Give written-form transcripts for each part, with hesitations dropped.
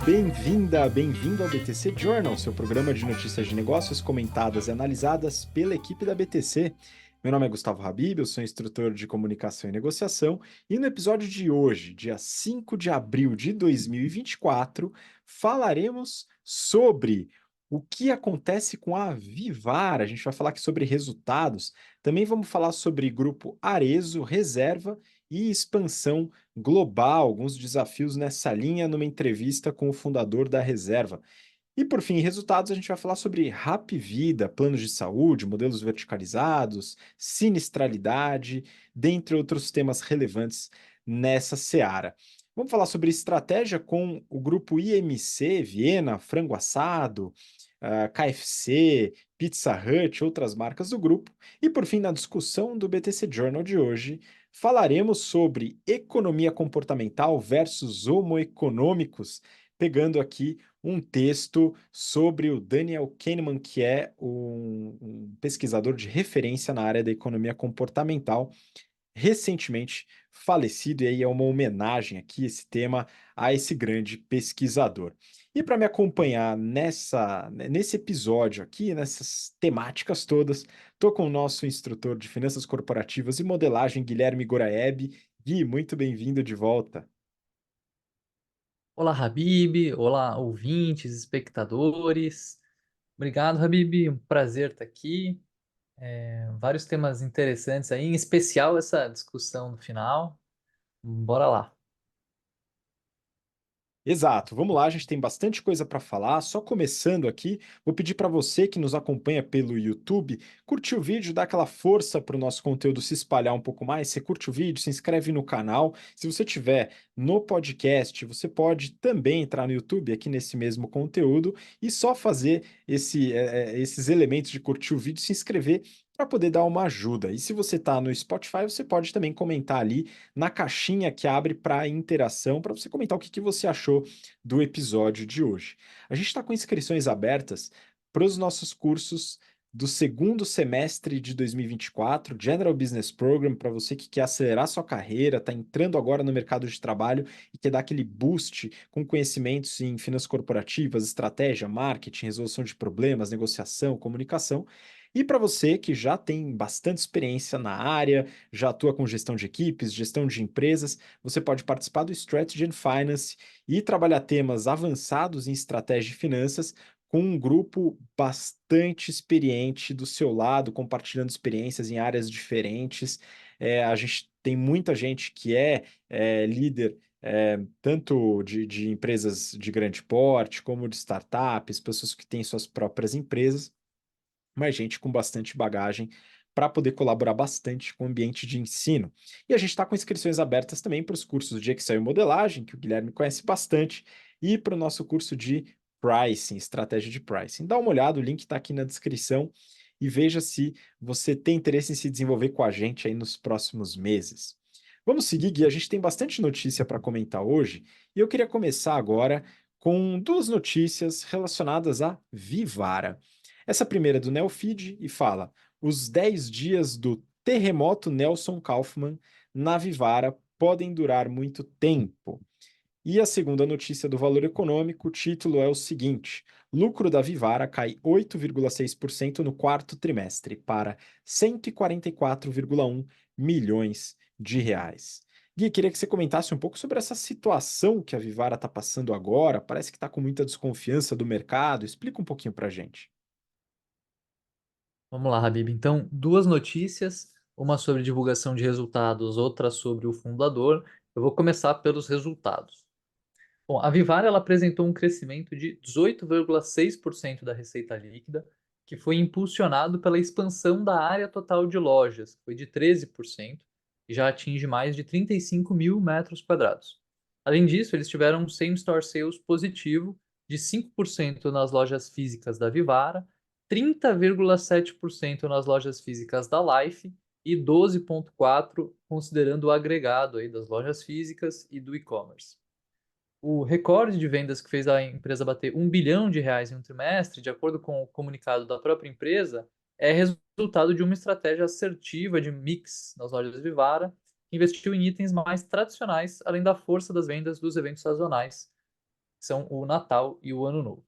Bem-vinda, bem-vindo ao BTC Journal, seu programa de notícias de negócios comentadas e analisadas pela equipe da BTC. Meu nome é Gustavo Habib, eu sou instrutor de comunicação e negociação, e no episódio de hoje, dia 5 de abril de 2024, falaremos sobre o que acontece com a Vivara. A gente vai falar aqui sobre resultados, também vamos falar sobre grupo Arezzo, reserva e expansão global, alguns desafios nessa linha, numa entrevista com o fundador da reserva. E por fim, resultados, a gente vai falar sobre Hapvida, planos de saúde, modelos verticalizados, sinistralidade, dentre outros temas relevantes nessa seara. Vamos falar sobre estratégia com o grupo IMC, Viena, Frango Assado, KFC, Pizza Hut, outras marcas do grupo. E por fim, na discussão do BTC Journal de hoje, falaremos sobre economia comportamental versus homo econômicos, pegando aqui um texto sobre o Daniel Kahneman, que é um pesquisador de referência na área da economia comportamental, recentemente falecido, e aí é uma homenagem aqui, esse tema, a esse grande pesquisador. E para me acompanhar nesse episódio aqui, nessas temáticas todas, estou com o nosso instrutor de finanças corporativas e modelagem, Guilherme Goraeb. Gui, muito bem-vindo de volta. Olá, Habib. Olá, ouvintes, espectadores. Obrigado, Habib. Um prazer estar aqui. Vários temas interessantes aí, em especial essa discussão no final. Bora lá. Exato, vamos lá, a gente tem bastante coisa para falar. Só começando aqui, vou pedir para você que nos acompanha pelo YouTube, curtir o vídeo, dar aquela força para o nosso conteúdo se espalhar um pouco mais. Você curte o vídeo, se inscreve no canal. Se você tiver no podcast, você pode também entrar no YouTube aqui nesse mesmo conteúdo e só fazer esses elementos de curtir o vídeo, se inscrever para poder dar uma ajuda. E se você está no Spotify, você pode também comentar ali na caixinha que abre para interação, para você comentar o que você achou do episódio de hoje. A gente está com inscrições abertas para os nossos cursos do segundo semestre de 2024, General Business Program, para você que quer acelerar sua carreira, está entrando agora no mercado de trabalho e quer dar aquele boost com conhecimentos em finanças corporativas, estratégia, marketing, resolução de problemas, negociação, comunicação. E para você que já tem bastante experiência na área, já atua com gestão de equipes, gestão de empresas, você pode participar do Strategy and Finance e trabalhar temas avançados em estratégia e finanças com um grupo bastante experiente do seu lado, compartilhando experiências em áreas diferentes. A gente tem muita gente que é líder. Tanto de empresas de grande porte, como de startups, pessoas que têm suas próprias empresas, mas gente com bastante bagagem para poder colaborar bastante com o ambiente de ensino. E a gente está com inscrições abertas também para os cursos de Excel e modelagem, que o Guilherme conhece bastante, e para o nosso curso de pricing, estratégia de pricing. Dá uma olhada, o link está aqui na descrição e veja se você tem interesse em se desenvolver com a gente aí nos próximos meses. Vamos seguir, Gui, a gente tem bastante notícia para comentar hoje, e eu queria começar agora com duas notícias relacionadas à Vivara. Essa primeira é do Neofeed e fala: os 10 dias do terremoto Nelson Kaufman na Vivara podem durar muito tempo. E a segunda notícia do Valor Econômico, o título é o seguinte: lucro da Vivara cai 8,6% no quarto trimestre para 144,1 milhões de reais. Gui, queria que você comentasse um pouco sobre essa situação que a Vivara está passando agora. Parece que está com muita desconfiança do mercado. Explica um pouquinho para a gente. Vamos lá, Habib. Então, duas notícias, uma sobre divulgação de resultados, outra sobre o fundador. Eu vou começar pelos resultados. Bom, a Vivara ela apresentou um crescimento de 18,6% da receita líquida, que foi impulsionado pela expansão da área total de lojas, que foi de 13%, e já atinge mais de 35 mil metros quadrados. Além disso, eles tiveram um same-store sales positivo de 5% nas lojas físicas da Vivara, 30,7% nas lojas físicas da Life e 12,4% considerando o agregado aí das lojas físicas e do e-commerce. O recorde de vendas que fez a empresa bater R$ 1 bilhão em um trimestre, de acordo com o comunicado da própria empresa, é resultado de uma estratégia assertiva de mix nas lojas Vivara, que investiu em itens mais tradicionais, além da força das vendas dos eventos sazonais. que são o Natal e o Ano Novo.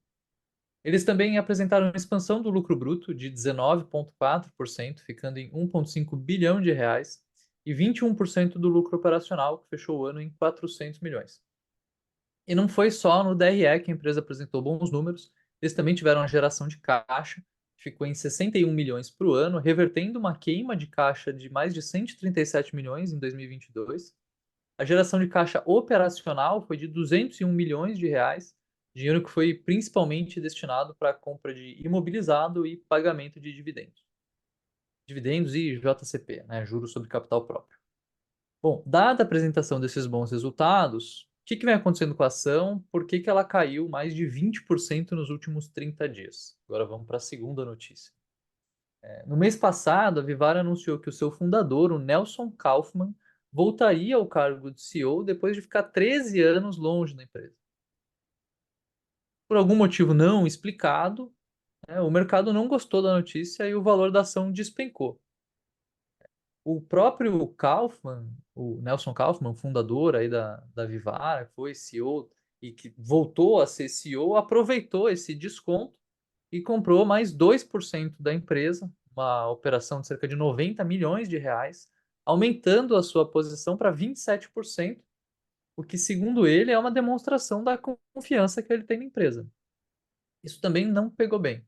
Eles também apresentaram uma expansão do lucro bruto de 19,4%, ficando em 1,5 bilhão de reais, e 21% do lucro operacional, que fechou o ano em 400 milhões. E não foi só no DRE que a empresa apresentou bons números, eles também tiveram uma geração de caixa, que ficou em 61 milhões para o ano, revertendo uma queima de caixa de mais de 137 milhões em 2022. A geração de caixa operacional foi de 201 milhões de reais, dinheiro que foi principalmente destinado para a compra de imobilizado e pagamento de dividendos. Dividendos e JCP, né, juros sobre capital próprio. Bom, dada a apresentação desses bons resultados, o que vem acontecendo com a ação? Por que ela caiu mais de 20% nos últimos 30 dias? Agora vamos para a segunda notícia. No mês passado, a Vivara anunciou que o seu fundador, o Nelson Kaufman, voltaria ao cargo de CEO depois de ficar 13 anos longe da empresa. Por algum motivo não explicado, né, o mercado não gostou da notícia e o valor da ação despencou. O próprio Kaufman, o Nelson Kaufman, fundador aí da Vivara, foi CEO e que voltou a ser CEO, aproveitou esse desconto e comprou mais 2% da empresa, uma operação de cerca de 90 milhões de reais, aumentando a sua posição para 27%, o que, segundo ele, é uma demonstração da confiança que ele tem na empresa. Isso também não pegou bem.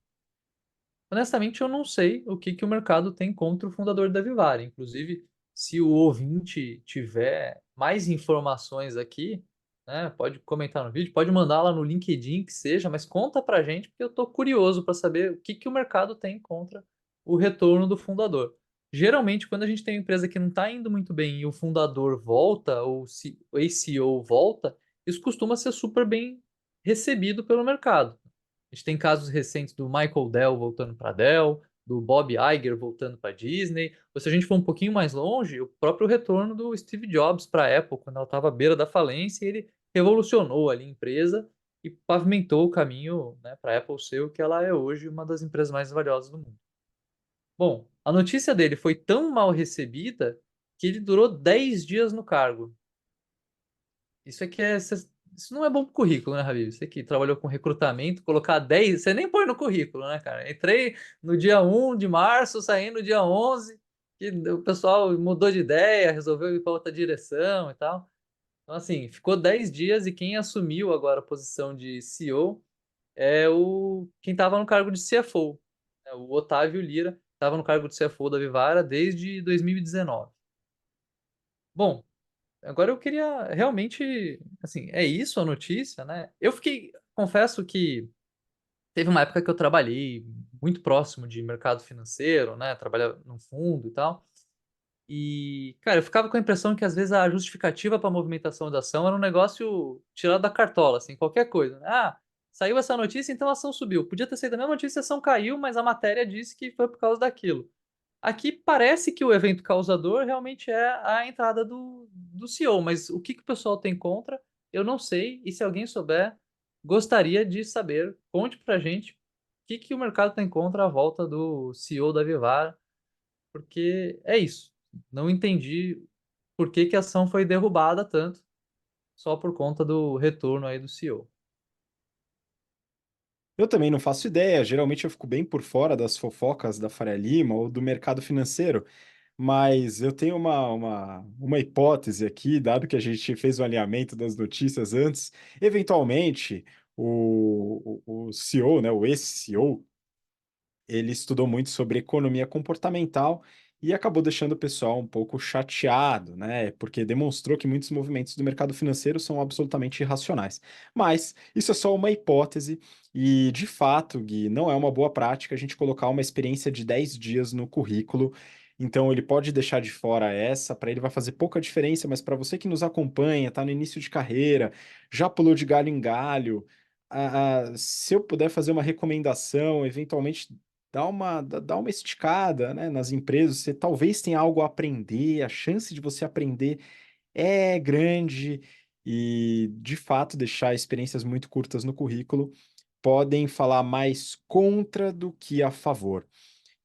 Honestamente, eu não sei o que o mercado tem contra o fundador da Vivara. Inclusive, se o ouvinte tiver mais informações aqui, né, pode comentar no vídeo, pode mandar lá no LinkedIn, que seja, mas conta pra gente, porque eu estou curioso para saber o que o mercado tem contra o retorno do fundador. Geralmente, quando a gente tem uma empresa que não está indo muito bem e o fundador volta, ou o ex-CEO volta, isso costuma ser super bem recebido pelo mercado. A gente tem casos recentes do Michael Dell voltando para Dell, do Bob Iger voltando para Disney. Ou se a gente for um pouquinho mais longe, o próprio retorno do Steve Jobs para a Apple, quando ela estava à beira da falência, ele revolucionou ali a empresa e pavimentou o caminho, né, para a Apple ser o que ela é hoje, uma das empresas mais valiosas do mundo. Bom, a notícia dele foi tão mal recebida que ele durou 10 dias no cargo. Isso aqui isso não é bom pro currículo, né, Habib? Você que trabalhou com recrutamento, colocar 10, você nem põe no currículo, né, cara? Entrei no dia 1 de março, saí no dia 11, que o pessoal mudou de ideia, resolveu ir para outra direção e tal. Então, assim, ficou 10 dias e quem assumiu agora a posição de CEO é quem estava no cargo de CFO, né, o Otávio Lira, estava no cargo de CFO da Vivara desde 2019. Bom, agora eu queria realmente, assim, é isso a notícia, né? Eu fiquei, confesso que teve uma época que eu trabalhei muito próximo de mercado financeiro, né? Trabalhava no fundo e tal. E, cara, eu ficava com a impressão que às vezes a justificativa para a movimentação da ação era um negócio tirado da cartola, assim, qualquer coisa, né? Ah, saiu essa notícia, então a ação subiu. Podia ter saído a mesma notícia, a ação caiu, mas a matéria disse que foi por causa daquilo. Aqui parece que o evento causador realmente é a entrada do CEO, mas o que o pessoal tem contra, eu não sei. E se alguém souber, gostaria de saber. Conte pra gente o que o mercado tem contra a volta do CEO da Vivara, porque é isso. Não entendi por que a ação foi derrubada tanto só por conta do retorno aí do CEO. Eu também não faço ideia, geralmente eu fico bem por fora das fofocas da Faria Lima ou do mercado financeiro, mas eu tenho uma hipótese aqui, dado que a gente fez o alinhamento das notícias antes, eventualmente o CEO, né, o ex-CEO, ele estudou muito sobre economia comportamental e acabou deixando o pessoal um pouco chateado, né? Porque demonstrou que muitos movimentos do mercado financeiro são absolutamente irracionais. Mas isso é só uma hipótese e, de fato, Gui, não é uma boa prática a gente colocar uma experiência de 10 dias no currículo. Então, ele pode deixar de fora essa, para ele vai fazer pouca diferença, mas para você que nos acompanha, está no início de carreira, já pulou de galho em galho, se eu puder fazer uma recomendação, eventualmente dá uma esticada, né, nas empresas, você talvez tenha algo a aprender, a chance de você aprender é grande e, de fato, deixar experiências muito curtas no currículo podem falar mais contra do que a favor.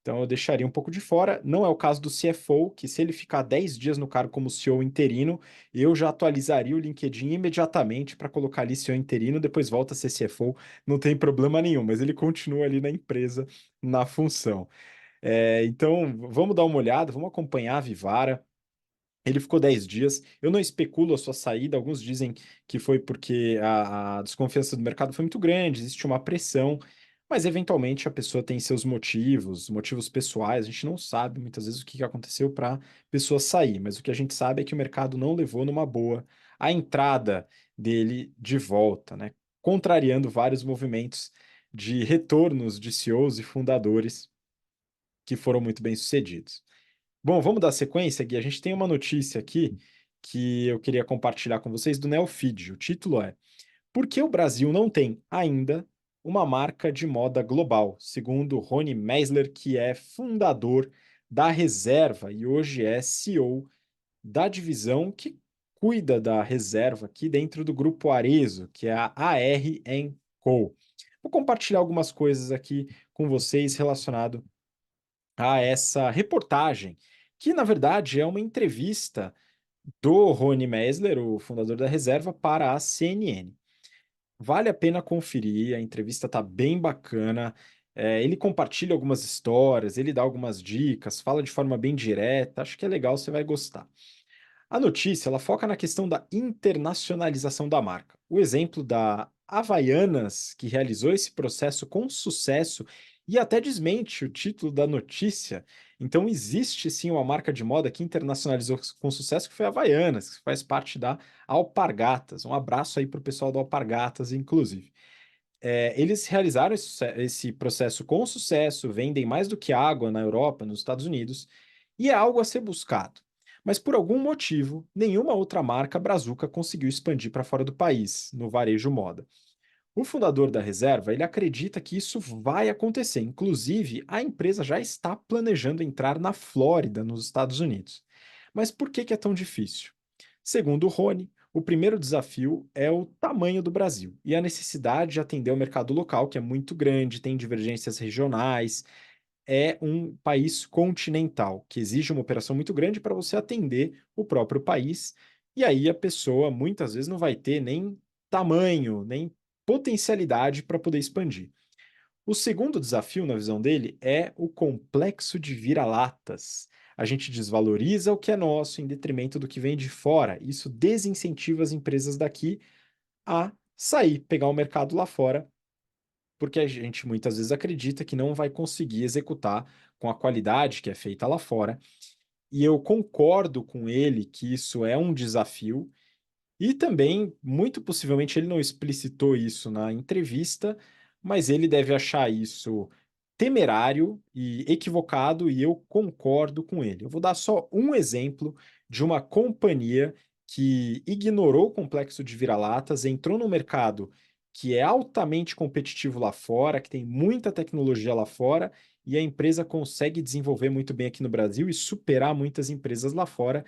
Então eu deixaria um pouco de fora. Não é o caso do CFO, que se ele ficar 10 dias no cargo como CEO interino, eu já atualizaria o LinkedIn imediatamente para colocar ali CEO interino, depois volta a ser CFO, não tem problema nenhum, mas ele continua ali na empresa, na função. Então, vamos dar uma olhada, vamos acompanhar a Vivara. Ele ficou 10 dias. Eu não especulo a sua saída. Alguns dizem que foi porque a desconfiança do mercado foi muito grande, existe uma pressão, mas eventualmente a pessoa tem seus motivos, motivos pessoais. A gente não sabe muitas vezes o que aconteceu para a pessoa sair, mas o que a gente sabe é que o mercado não levou numa boa a entrada dele de volta, né? Contrariando vários movimentos de retornos de CEOs e fundadores que foram muito bem sucedidos. Bom, vamos dar sequência, Gui. A gente tem uma notícia aqui que eu queria compartilhar com vocês do Neofeed. O título é: Por que o Brasil não tem ainda uma marca de moda global? Segundo Rony Meisler, que é fundador da Reserva e hoje é CEO da divisão que cuida da Reserva aqui dentro do grupo Arezo, que é a AR&Co. Vou compartilhar algumas coisas aqui com vocês relacionado a essa reportagem, que na verdade é uma entrevista do Rony Meisler, o fundador da Reserva, para a CNN. Vale a pena conferir, a entrevista está bem bacana. Ele compartilha algumas histórias, ele dá algumas dicas, fala de forma bem direta. Acho que é legal, você vai gostar. A notícia ela foca na questão da internacionalização da marca. O exemplo da Havaianas, que realizou esse processo com sucesso e até desmente o título da notícia. Então, existe sim uma marca de moda que internacionalizou com sucesso, que foi a Havaianas, que faz parte da Alpargatas. Um abraço aí para o pessoal da Alpargatas, inclusive. Eles realizaram esse processo com sucesso, vendem mais do que água na Europa, nos Estados Unidos, e é algo a ser buscado. Mas por algum motivo, nenhuma outra marca brazuca conseguiu expandir para fora do país, no varejo moda. O fundador da Reserva, ele acredita que isso vai acontecer. Inclusive, a empresa já está planejando entrar na Flórida, nos Estados Unidos. Mas por que é tão difícil? Segundo o Rony, o primeiro desafio é o tamanho do Brasil e a necessidade de atender o mercado local, que é muito grande, tem divergências regionais, é um país continental, que exige uma operação muito grande para você atender o próprio país, e aí a pessoa muitas vezes não vai ter nem tamanho, nem potencialidade para poder expandir. O segundo desafio, na visão dele, é o complexo de vira-latas. A gente desvaloriza o que é nosso em detrimento do que vem de fora. Isso desincentiva as empresas daqui a sair, pegar o mercado lá fora, porque a gente muitas vezes acredita que não vai conseguir executar com a qualidade que é feita lá fora. E eu concordo com ele que isso é um desafio, e também, muito possivelmente, ele não explicitou isso na entrevista, mas ele deve achar isso temerário e equivocado, e eu concordo com ele. Eu vou dar só um exemplo de uma companhia que ignorou o complexo de vira-latas, entrou no mercado que é altamente competitivo lá fora, que tem muita tecnologia lá fora, e a empresa consegue desenvolver muito bem aqui no Brasil e superar muitas empresas lá fora,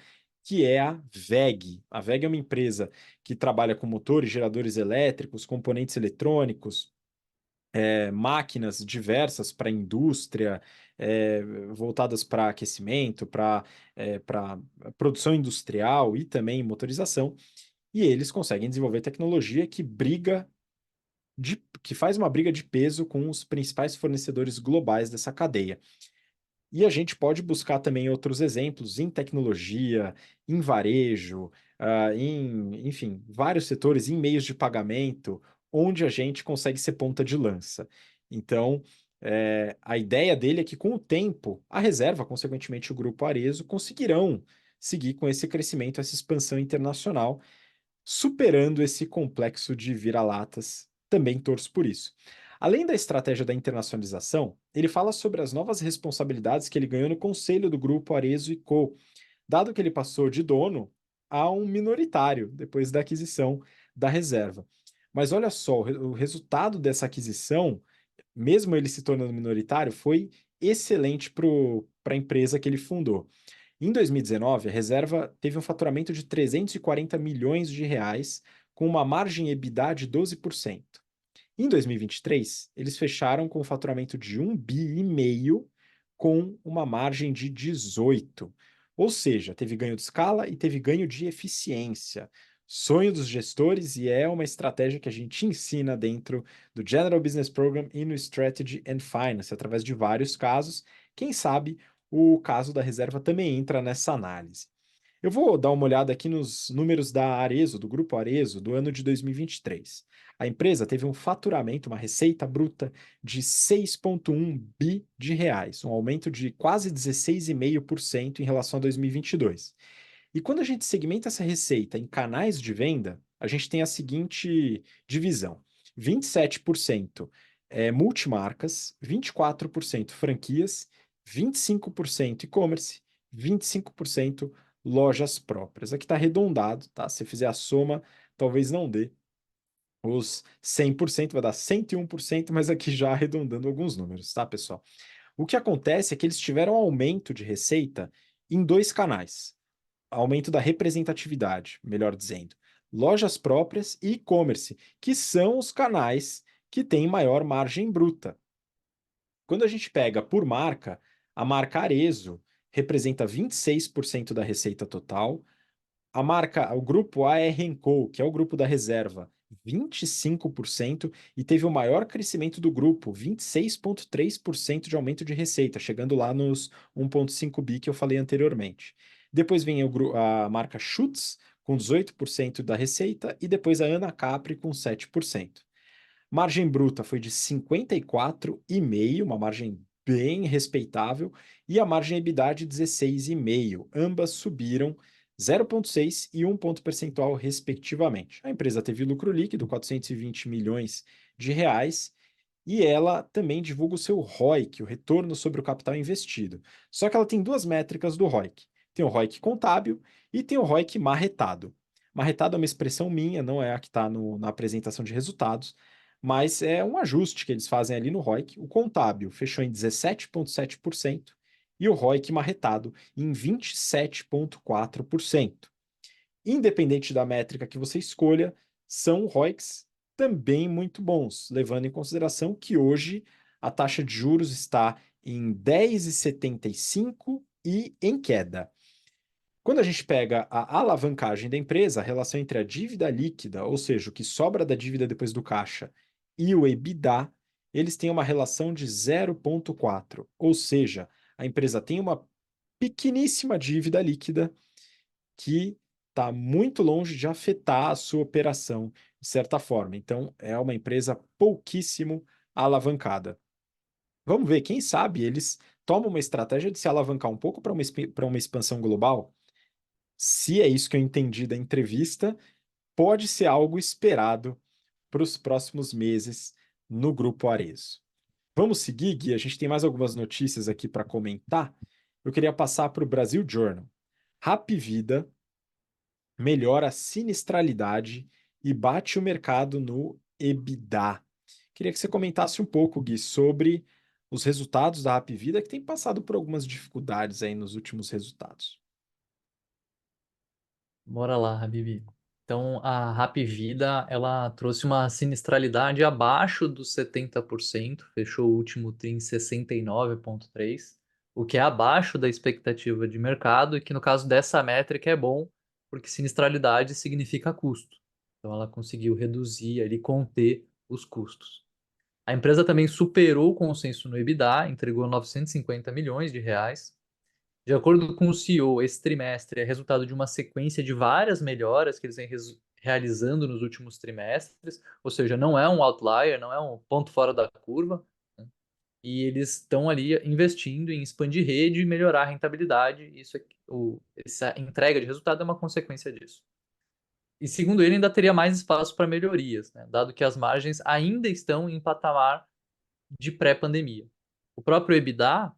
que é a WEG. A WEG é uma empresa que trabalha com motores, geradores elétricos, componentes eletrônicos, máquinas diversas para indústria, voltadas para aquecimento, para produção industrial e também motorização. E eles conseguem desenvolver tecnologia que faz uma briga de peso com os principais fornecedores globais dessa cadeia. E a gente pode buscar também outros exemplos em tecnologia, em varejo, enfim, vários setores, em meios de pagamento, onde a gente consegue ser ponta de lança. Então, a ideia dele é que, com o tempo, a reserva, consequentemente o Grupo Arezo, conseguirão seguir com esse crescimento, essa expansão internacional, superando esse complexo de vira-latas. Também torço por isso. Além da estratégia da internacionalização, ele fala sobre as novas responsabilidades que ele ganhou no conselho do grupo Arezo e Co, dado que ele passou de dono a um minoritário depois da aquisição da reserva. Mas olha só, o resultado dessa aquisição, mesmo ele se tornando minoritário, foi excelente para a empresa que ele fundou. Em 2019, a reserva teve um faturamento de 340 milhões de reais, com uma margem EBITDA de 12%. Em 2023, eles fecharam com um faturamento de 1,5 bi com uma margem de 18. Ou seja, teve ganho de escala e teve ganho de eficiência. Sonho dos gestores e é uma estratégia que a gente ensina dentro do General Business Program e no Strategy and Finance, através de vários casos. Quem sabe o caso da reserva também entra nessa análise. Eu vou dar uma olhada aqui nos números da Arezzo, do grupo Arezzo, do ano de 2023. A empresa teve um faturamento, uma receita bruta de 6,1 bi de reais, um aumento de quase 16,5% em relação a 2022. E quando a gente segmenta essa receita em canais de venda, a gente tem a seguinte divisão: 27% multimarcas, 24% franquias, 25% e-commerce, 25% lojas próprias. Aqui está arredondado, tá? Se fizer a soma, talvez não dê os 100%, vai dar 101%, mas aqui já arredondando alguns números, tá, pessoal? O que acontece é que eles tiveram aumento de receita em dois canais. Aumento da representatividade, melhor dizendo. Lojas próprias e e-commerce, que são os canais que têm maior margem bruta. Quando a gente pega por marca, a marca Arezzo representa 26% da receita total, o grupo AR&Co, que é o grupo da reserva, 25% e teve o maior crescimento do grupo, 26,3% de aumento de receita, chegando lá nos 1,5 bi que eu falei anteriormente. Depois vem a marca Schutz, com 18% da receita, e depois a Ana Capri, com 7%. Margem bruta foi de 54,5%, uma margem bem respeitável, e a margem EBITDA de 16,5%. Ambas subiram 0,6 e 1 ponto percentual, respectivamente. A empresa teve lucro líquido, 420 milhões de reais, e ela também divulga o seu ROIC, o retorno sobre o capital investido. Só que ela tem duas métricas do ROIC. Tem o ROIC contábil e tem o ROIC marretado. Marretado é uma expressão minha, não é a que está na apresentação de resultados, mas é um ajuste que eles fazem ali no ROIC. O contábil fechou em 17,7% e o ROIC marretado em 27,4%. Independente da métrica que você escolha, são ROICs também muito bons, levando em consideração que hoje a taxa de juros está em 10,75 e em queda. Quando a gente pega a alavancagem da empresa, a relação entre a dívida líquida, ou seja, o que sobra da dívida depois do caixa, e o EBITDA, eles têm uma relação de 0,4. Ou seja, a empresa tem uma pequeníssima dívida líquida que está muito longe de afetar a sua operação, de certa forma. Então, é uma empresa pouquíssimo alavancada. Vamos ver, quem sabe eles tomam uma estratégia de se alavancar um pouco para uma expansão global. Se é isso que eu entendi da entrevista, pode ser algo esperado para os próximos meses no Grupo Arezzo. Vamos seguir, Gui? A gente tem mais algumas notícias aqui para comentar. Eu queria passar para o Brasil Journal. Hapvida melhora a sinistralidade e bate o mercado no EBITDA. Queria que você comentasse um pouco, Gui, sobre os resultados da Hapvida, que tem passado por algumas dificuldades aí nos últimos resultados. Bora lá, Habibi. Então, a Hapvida, ela trouxe uma sinistralidade abaixo dos 70%, fechou o último TRI em 69,3%, o que é abaixo da expectativa de mercado e que no caso dessa métrica é bom, porque sinistralidade significa custo. Então, ela conseguiu reduzir ali, conter os custos. A empresa também superou o consenso no EBITDA, entregou 950 milhões de reais. De acordo com o CEO, esse trimestre é resultado de uma sequência de várias melhoras que eles vêm realizando nos últimos trimestres, ou seja, não é um outlier, não é um ponto fora da curva, né? E eles estão ali investindo em expandir rede e melhorar a rentabilidade. Essa entrega de resultado é uma consequência disso. E segundo ele, ainda teria mais espaço para melhorias, né? Dado que as margens ainda estão em patamar de pré-pandemia. O próprio EBITDA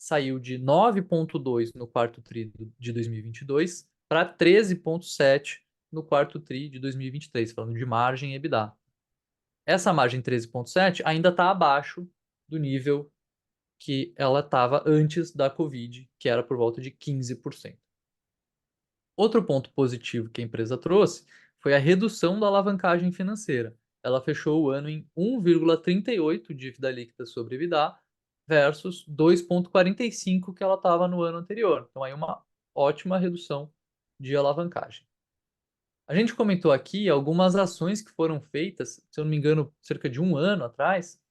saiu de 9,2 no quarto tri de 2022 para 13,7 no quarto tri de 2023, falando de margem EBITDA. Essa margem 13,7 ainda está abaixo do nível que ela estava antes da Covid, que era por volta de 15%. Outro ponto positivo que a empresa trouxe foi a redução da alavancagem financeira. Ela fechou o ano em 1,38 dívida líquida sobre EBITDA, versus 2,45 que ela estava no ano anterior. Então, aí uma ótima redução de alavancagem. A gente comentou aqui algumas ações que foram feitas, se eu não me engano, cerca de um ano atrás,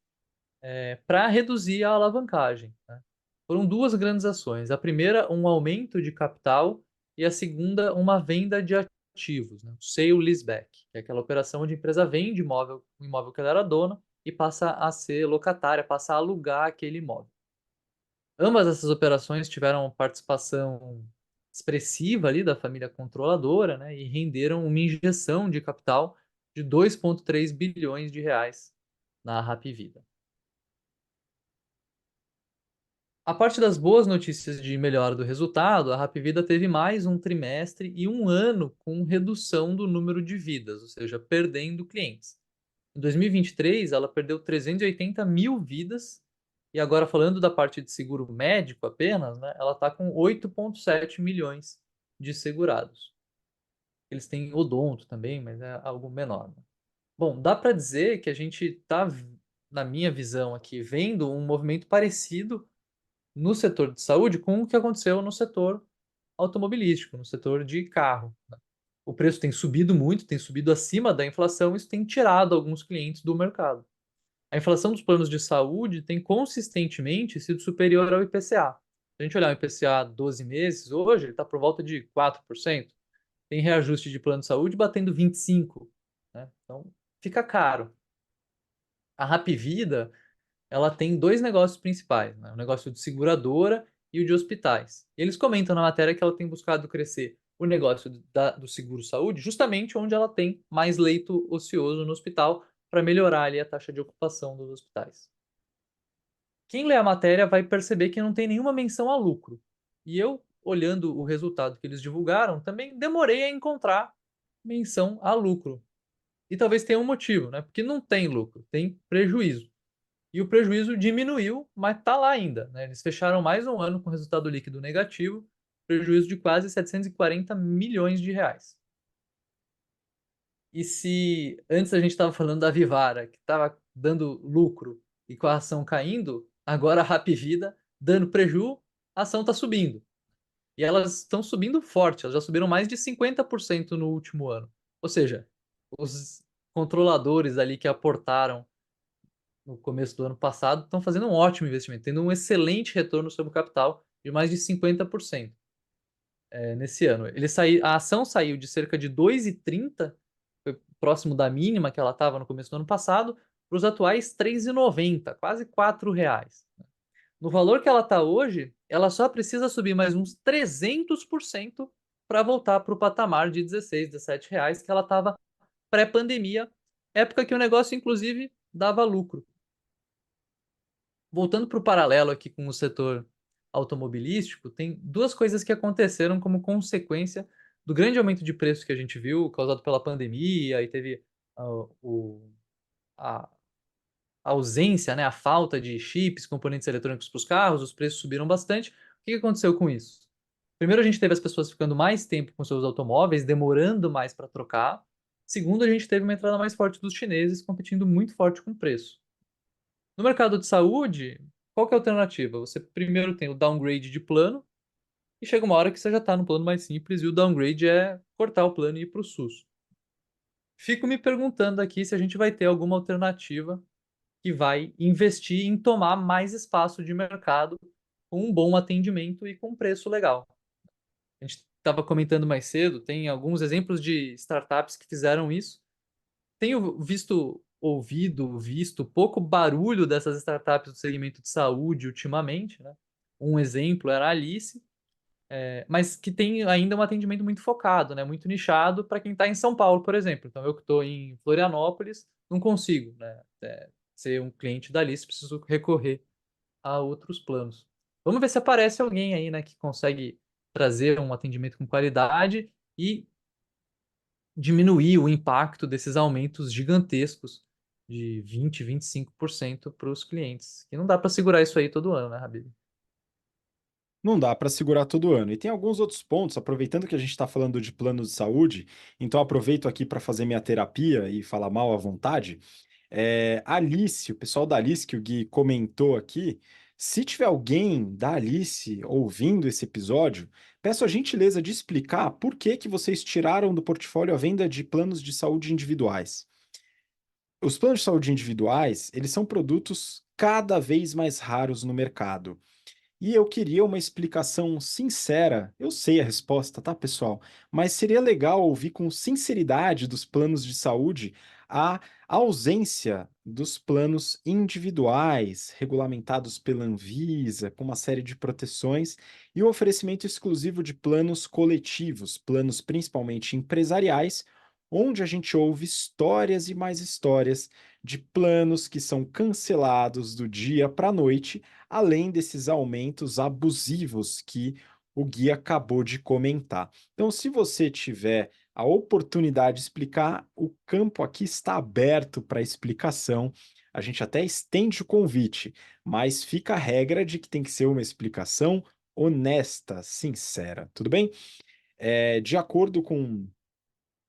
para reduzir a alavancagem, né. Foram 2 grandes ações. A primeira, um aumento de capital e a segunda, uma venda de ativos, né, o sale leaseback, que é aquela operação onde a empresa vende o imóvel que ela era dona e passa a ser locatária, passa a alugar aquele imóvel. Ambas essas operações tiveram participação expressiva ali da família controladora, né, e renderam uma injeção de capital de 2,3 bilhões de reais na Hapvida. A parte das boas notícias de melhora do resultado, a Hapvida teve mais um trimestre e um ano com redução do número de vidas, ou seja, perdendo clientes. Em 2023, ela perdeu 380 mil vidas, e agora falando da parte de seguro médico apenas, né, ela está com 8,7 milhões de segurados. Eles têm odonto também, mas é algo menor, né. Bom, dá para dizer que a gente está, na minha visão aqui, vendo um movimento parecido no setor de saúde com o que aconteceu no setor automobilístico, no setor de carro, né. O preço tem subido muito, tem subido acima da inflação, isso tem tirado alguns clientes do mercado. A inflação dos planos de saúde tem consistentemente sido superior ao IPCA. Se a gente olhar o IPCA 12 meses, hoje ele está por volta de 4%. Tem reajuste de plano de saúde batendo 25%, né? Então fica caro. A Hapvida, ela tem 2 negócios principais, né, o negócio de seguradora e o de hospitais. Eles comentam na matéria que ela tem buscado crescer o negócio do seguro-saúde, justamente onde ela tem mais leito ocioso no hospital, para melhorar ali a taxa de ocupação dos hospitais. Quem lê a matéria vai perceber que não tem nenhuma menção a lucro. E eu, olhando o resultado que eles divulgaram, também demorei a encontrar menção a lucro. E talvez tenha um motivo, né? Porque não tem lucro, tem prejuízo. E o prejuízo diminuiu, mas está lá ainda, né. Eles fecharam mais um ano com resultado líquido negativo, prejuízo de quase 740 milhões de reais. E se antes a gente estava falando da Vivara, que estava dando lucro e com a ação caindo, agora a Hapvida dando preju, a ação está subindo. E elas estão subindo forte, elas já subiram mais de 50% no último ano. Ou seja, os controladores ali que aportaram no começo do ano passado, estão fazendo um ótimo investimento, tendo um excelente retorno sobre o capital de mais de 50%, nesse ano. A ação saiu de cerca de 2,30, foi próximo da mínima que ela estava no começo do ano passado, para os atuais 3,90, quase R$ 4. No valor que ela está hoje, ela só precisa subir mais uns 300% para voltar para o patamar de 16, R$ 17 que ela estava pré-pandemia, época que o negócio inclusive dava lucro. Voltando para o paralelo aqui com o setor automobilístico, tem 2 coisas que aconteceram como consequência do grande aumento de preço que a gente viu, causado pela pandemia, e teve a o a ausência, né, a falta de chips, componentes eletrônicos para os carros, os preços subiram bastante. O que que aconteceu com isso? Primeiro, a gente teve as pessoas ficando mais tempo com seus automóveis, demorando mais para trocar. Segundo, a gente teve uma entrada mais forte dos chineses, competindo muito forte com o preço. No mercado de saúde, qual que é a alternativa? Você primeiro tem o downgrade de plano, e chega uma hora que você já está no plano mais simples, e o downgrade é cortar o plano e ir para o SUS. Fico me perguntando aqui se a gente vai ter alguma alternativa que vai investir em tomar mais espaço de mercado com um bom atendimento e com um preço legal. A gente estava comentando mais cedo, tem alguns exemplos de startups que fizeram isso. Tenho visto pouco barulho dessas startups do segmento de saúde ultimamente, né. Um exemplo era a Alice, mas que tem ainda um atendimento muito focado, né, muito nichado para quem está em São Paulo, por exemplo. Então eu que estou em Florianópolis, não consigo, né, ser um cliente da Alice, preciso recorrer a outros planos. Vamos ver se aparece alguém aí, né, que consegue trazer um atendimento com qualidade e diminuir o impacto desses aumentos gigantescos de 20, 25% para os clientes, que não dá para segurar isso aí todo ano, né, Habib? Não dá para segurar todo ano. E tem alguns outros pontos, aproveitando que a gente está falando de plano de saúde, então aproveito aqui para fazer minha terapia e falar mal à vontade. A Alice, o pessoal da Alice que o Gui comentou aqui, Se tiver alguém da Alice ouvindo esse episódio, peço a gentileza de explicar por que que vocês tiraram do portfólio a venda de planos de saúde individuais. Os planos de saúde individuais, eles são produtos cada vez mais raros no mercado. E eu queria uma explicação sincera. Eu sei a resposta, tá, pessoal? Mas seria legal ouvir com sinceridade dos planos de saúde a ausência dos planos individuais, regulamentados pela Anvisa, com uma série de proteções, e o oferecimento exclusivo de planos coletivos, planos principalmente empresariais, onde a gente ouve histórias e mais histórias de planos que são cancelados do dia para a noite, além desses aumentos abusivos que o Gui acabou de comentar. Então, se você tiver a oportunidade de explicar, o campo aqui está aberto para explicação. A gente até estende o convite, mas fica a regra de que tem que ser uma explicação honesta, sincera, tudo bem? De acordo com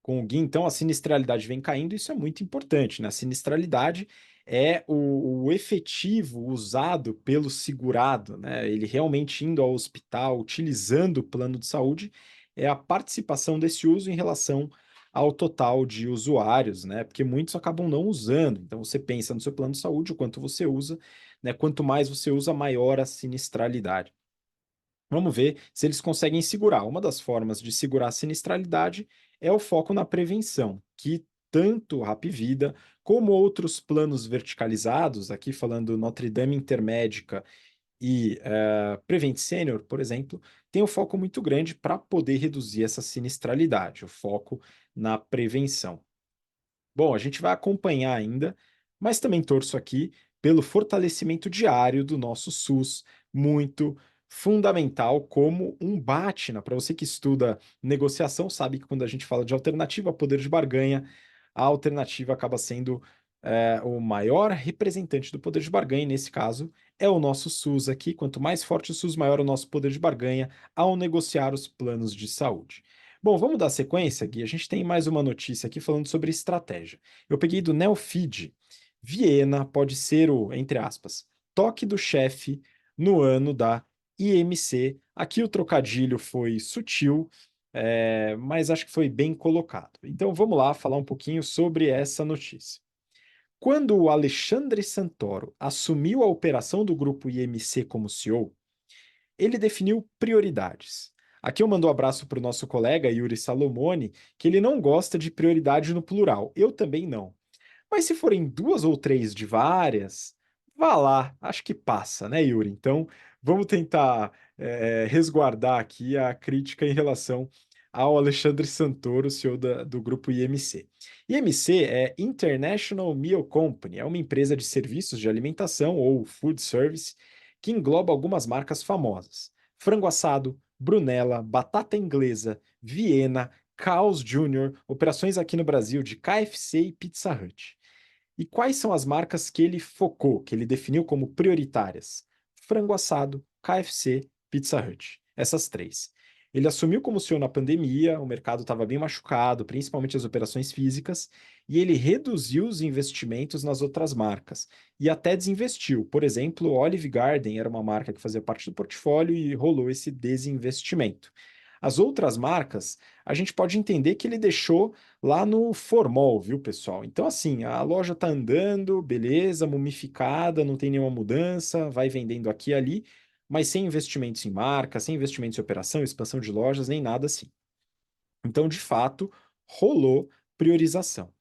o Gui, então, a sinistralidade vem caindo, isso é muito importante, né? A sinistralidade é o efetivo usado pelo segurado, né? Ele realmente indo ao hospital, utilizando o plano de saúde, é a participação desse uso em relação ao total de usuários, né? Porque muitos acabam não usando. Então, você pensa no seu plano de saúde, o quanto você usa, né? Quanto mais você usa, maior a sinistralidade. Vamos ver se eles conseguem segurar. Uma das formas de segurar a sinistralidade é o foco na prevenção, que tanto o Hapvida como outros planos verticalizados, aqui falando Notre Dame Intermédica e Prevent Senior, por exemplo, tem um foco muito grande para poder reduzir essa sinistralidade, o foco na prevenção. Bom, a gente vai acompanhar ainda, mas também torço aqui pelo fortalecimento diário do nosso SUS, muito fundamental como um BATNA. Para você que estuda negociação, sabe que quando a gente fala de alternativa, poder de barganha, a alternativa acaba sendo o maior representante do poder de barganha, e nesse caso é o nosso SUS aqui. Quanto mais forte o SUS, maior o nosso poder de barganha ao negociar os planos de saúde. Bom, vamos dar sequência, Gui. A gente tem mais uma notícia aqui falando sobre estratégia. Eu peguei do Neofeed. Viena pode ser o, entre aspas, toque do chefe no ano da IMC. Aqui o trocadilho foi sutil, mas acho que foi bem colocado. Então vamos lá falar um pouquinho sobre essa notícia. Quando o Alexandre Santoro assumiu a operação do grupo IMC como CEO, ele definiu prioridades. Aqui eu mando um abraço para o nosso colega Yuri Salomone, que ele não gosta de prioridade no plural. Eu também não. Mas se forem duas ou três de várias, vá lá, acho que passa, né, Yuri? Então vamos tentar resguardar aqui a crítica em relação ao Alexandre Santoro, CEO do grupo IMC. IMC é International Meal Company, é uma empresa de serviços de alimentação ou food service que engloba algumas marcas famosas: Frango Assado, Brunella, Batata Inglesa, Viena, Carl's Jr., operações aqui no Brasil de KFC e Pizza Hut. E quais são as marcas que ele focou, que ele definiu como prioritárias? Frango Assado, KFC, Pizza Hut. Essas três. Ele assumiu como CEO na pandemia, o mercado estava bem machucado, principalmente as operações físicas, e ele reduziu os investimentos nas outras marcas e até desinvestiu. Por exemplo, Olive Garden era uma marca que fazia parte do portfólio e rolou esse desinvestimento. As outras marcas, a gente pode entender que ele deixou lá no formol, viu, pessoal? Então, assim, a loja tá andando, beleza, mumificada, não tem nenhuma mudança, vai vendendo aqui e ali, mas sem investimentos em marca, sem investimentos em operação, expansão de lojas, nem nada assim. Então, de fato, rolou priorização.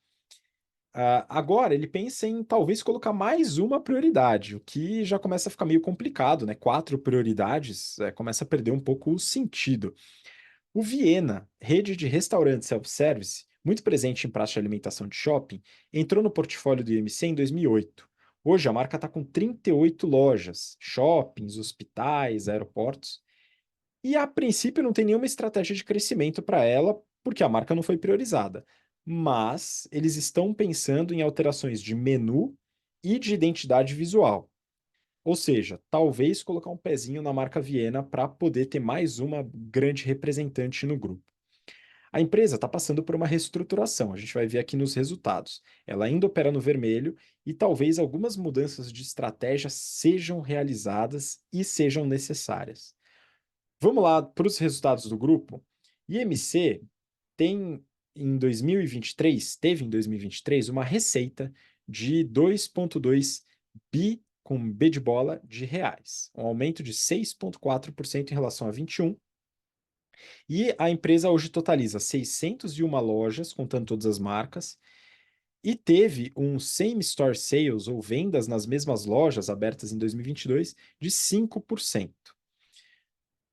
Agora, ele pensa em talvez colocar mais uma prioridade, o que já começa a ficar meio complicado, né? Quatro prioridades, começa a perder um pouco o sentido. O Viena, rede de restaurantes self-service, muito presente em praça de alimentação de shopping, entrou no portfólio do IMC em 2008. Hoje a marca está com 38 lojas, shoppings, hospitais, aeroportos, e a princípio não tem nenhuma estratégia de crescimento para ela, porque a marca não foi priorizada. Mas eles estão pensando em alterações de menu e de identidade visual. Ou seja, talvez colocar um pezinho na marca Viena para poder ter mais uma grande representante no grupo. A empresa está passando por uma reestruturação, a gente vai ver aqui nos resultados. Ela ainda opera no vermelho e talvez algumas mudanças de estratégia sejam realizadas e sejam necessárias. Vamos lá para os resultados do grupo. IMC tem em 2023, teve em 2023 uma receita de 2,2 bi com B de bola de reais, um aumento de 6,4% em relação a 21. E a empresa hoje totaliza 601 lojas, contando todas as marcas, e teve um same store sales, ou vendas nas mesmas lojas abertas em 2022, de 5%.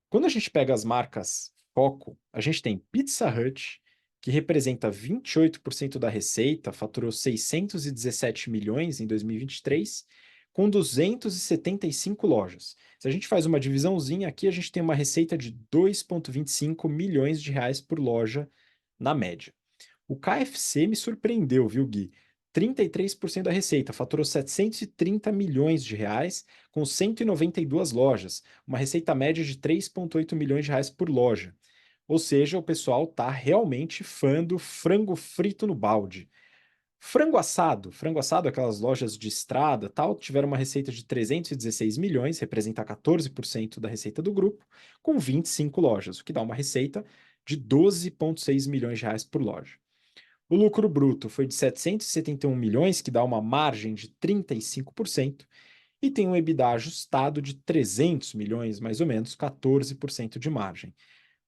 Quando a gente pega as marcas foco, a gente tem Pizza Hut, que representa 28% da receita, faturou 617 milhões em 2023, com 275 lojas. Se a gente faz uma divisãozinha aqui, a gente tem uma receita de 2,25 milhões de reais por loja na média. O KFC me surpreendeu, viu, Gui? 33% da receita, faturou 730 milhões de reais, com 192 lojas, uma receita média de 3,8 milhões de reais por loja. Ou seja, o pessoal tá realmente fã do frango frito no balde. Frango assado, aquelas lojas de estrada, tal, tiveram uma receita de 316 milhões, representa 14% da receita do grupo, com 25 lojas, o que dá uma receita de 12,6 milhões de reais por loja. O lucro bruto foi de 771 milhões, que dá uma margem de 35%, e tem um EBITDA ajustado de 300 milhões, mais ou menos, 14% de margem.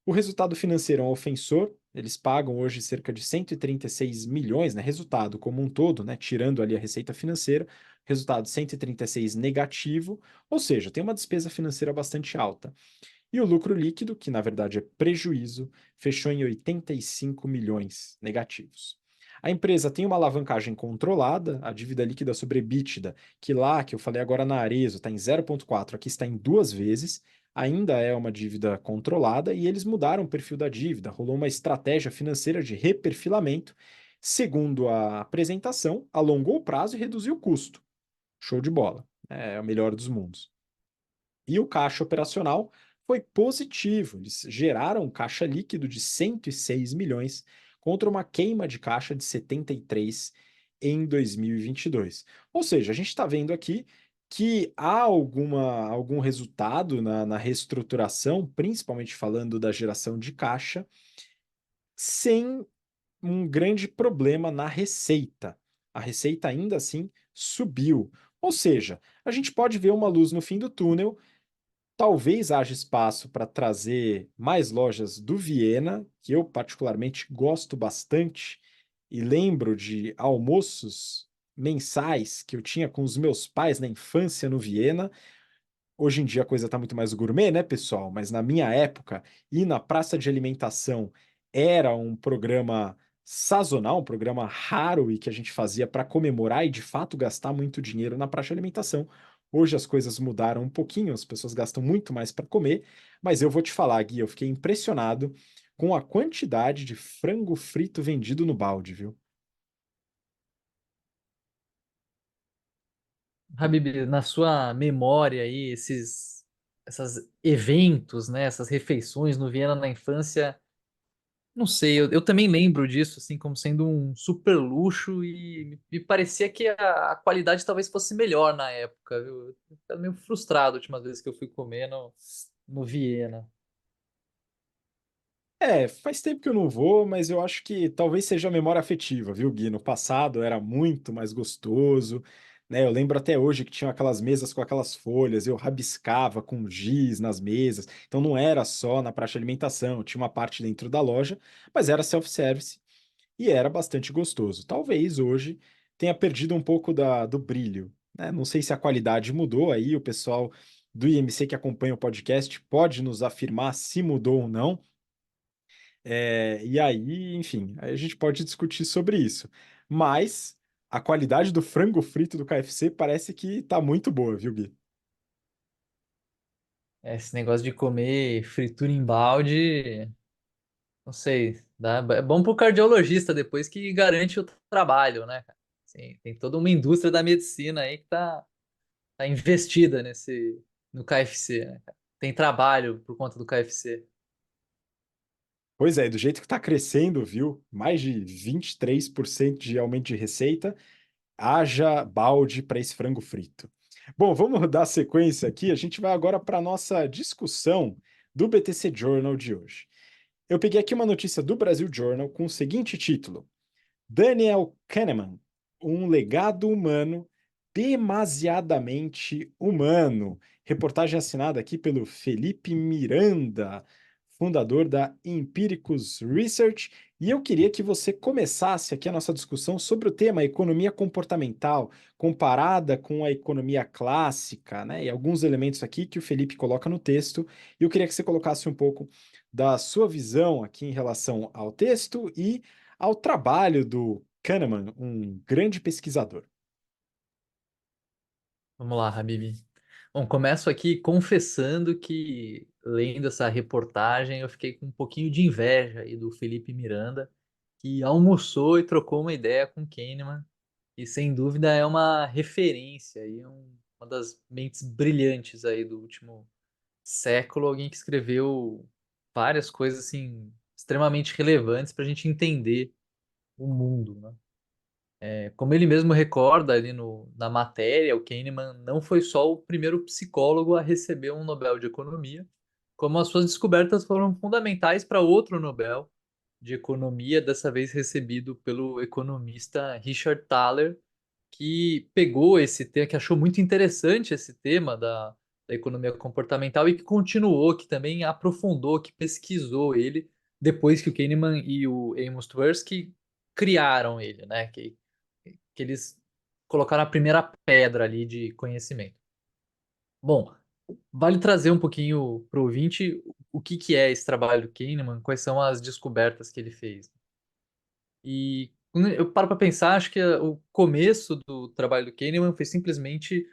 O resultado financeiro é um ofensor, eles pagam hoje cerca de 136 milhões, né, resultado como um todo, né, tirando ali a receita financeira, resultado 136 negativo, ou seja, tem uma despesa financeira bastante alta. E o lucro líquido, que na verdade é prejuízo, fechou em 85 milhões negativos. A empresa tem uma alavancagem controlada, a dívida líquida sobre EBITDA, que lá, que eu falei agora na Arezzo, está em 0,4, aqui está em 2 vezes, ainda é uma dívida controlada e eles mudaram o perfil da dívida, rolou uma estratégia financeira de reperfilamento, segundo a apresentação, alongou o prazo e reduziu o custo. Show de bola, é o melhor dos mundos. E o caixa operacional foi positivo. Eles geraram um caixa líquido de 106 milhões contra uma queima de caixa de 73 em 2022. Ou seja, a gente está vendo aqui que há algum resultado na reestruturação, principalmente falando da geração de caixa, sem um grande problema na receita. A receita ainda assim subiu. Ou seja, a gente pode ver uma luz no fim do túnel. Talvez haja espaço para trazer mais lojas do Viena, que eu particularmente gosto bastante, e lembro de almoços mensais que eu tinha com os meus pais na infância no Viena. Hoje em dia a coisa está muito mais gourmet, né, pessoal? Mas na minha época, ir na praça de alimentação era um programa sazonal, um programa raro e que a gente fazia para comemorar e de fato gastar muito dinheiro na praça de alimentação. Hoje as coisas mudaram um pouquinho, as pessoas gastam muito mais para comer, mas eu vou te falar, Gui, eu fiquei impressionado com a quantidade de frango frito vendido no balde, viu? Habib, na sua memória aí, esses eventos, né, essas refeições no Viena na infância, não sei, eu também lembro disso, assim, como sendo um super luxo e me parecia que a qualidade talvez fosse melhor na época, viu? Eu estava meio frustrado a última vez que eu fui comer no Viena. É, faz tempo que eu não vou, mas eu acho que talvez seja a memória afetiva, viu, Gui? No passado era muito mais gostoso, né? Eu lembro até hoje que tinha aquelas mesas com aquelas folhas, eu rabiscava com giz nas mesas. Então não era só na praça de alimentação, tinha uma parte dentro da loja, mas era self-service e era bastante gostoso. Talvez hoje tenha perdido um pouco do brilho, né? Não sei se a qualidade mudou aí, o pessoal do IMC que acompanha o podcast pode nos afirmar se mudou ou não. E aí, enfim, aí a gente pode discutir sobre isso. Mas a qualidade do frango frito do KFC parece que tá muito boa, viu, Gui? Esse negócio de comer fritura em balde, não sei, é bom pro cardiologista depois que garante o trabalho, né, cara? Assim, tem toda uma indústria da medicina aí que tá investida no KFC, né, cara? Tem trabalho por conta do KFC. Pois é, do jeito que está crescendo, viu? Mais de 23% de aumento de receita, haja balde para esse frango frito. Bom, vamos dar sequência aqui. A gente vai agora para a nossa discussão do BTC Journal de hoje. Eu peguei aqui uma notícia do Brasil Journal com o seguinte título: Daniel Kahneman, um legado humano demasiadamente humano. Reportagem assinada aqui pelo Felipe Miranda, fundador da Empiricus Research. E eu queria que você começasse aqui a nossa discussão sobre o tema economia comportamental, comparada com a economia clássica, né? E alguns elementos aqui que o Felipe coloca no texto. E eu queria que você colocasse um pouco da sua visão aqui em relação ao texto e ao trabalho do Kahneman, um grande pesquisador. Vamos lá, Habib. Bom, começo aqui confessando que, lendo essa reportagem, eu fiquei com um pouquinho de inveja aí do Felipe Miranda, que almoçou e trocou uma ideia com Kahneman, e sem dúvida é uma referência e uma das mentes brilhantes aí do último século, alguém que escreveu várias coisas assim extremamente relevantes para a gente entender o mundo, né? Como ele mesmo recorda ali na matéria, o Kahneman não foi só o primeiro psicólogo a receber um Nobel de Economia, como as suas descobertas foram fundamentais para outro Nobel de Economia, dessa vez recebido pelo economista Richard Thaler, que pegou esse tema, que achou muito interessante esse tema da economia comportamental e que continuou, que também aprofundou, que pesquisou ele depois que o Kahneman e o Amos Tversky criaram ele, né? Que eles colocaram a primeira pedra ali de conhecimento. Bom, vale trazer um pouquinho para o ouvinte o que, que é esse trabalho do Kahneman, quais são as descobertas que ele fez. E quando eu paro para pensar, acho que o começo do trabalho do Kahneman foi simplesmente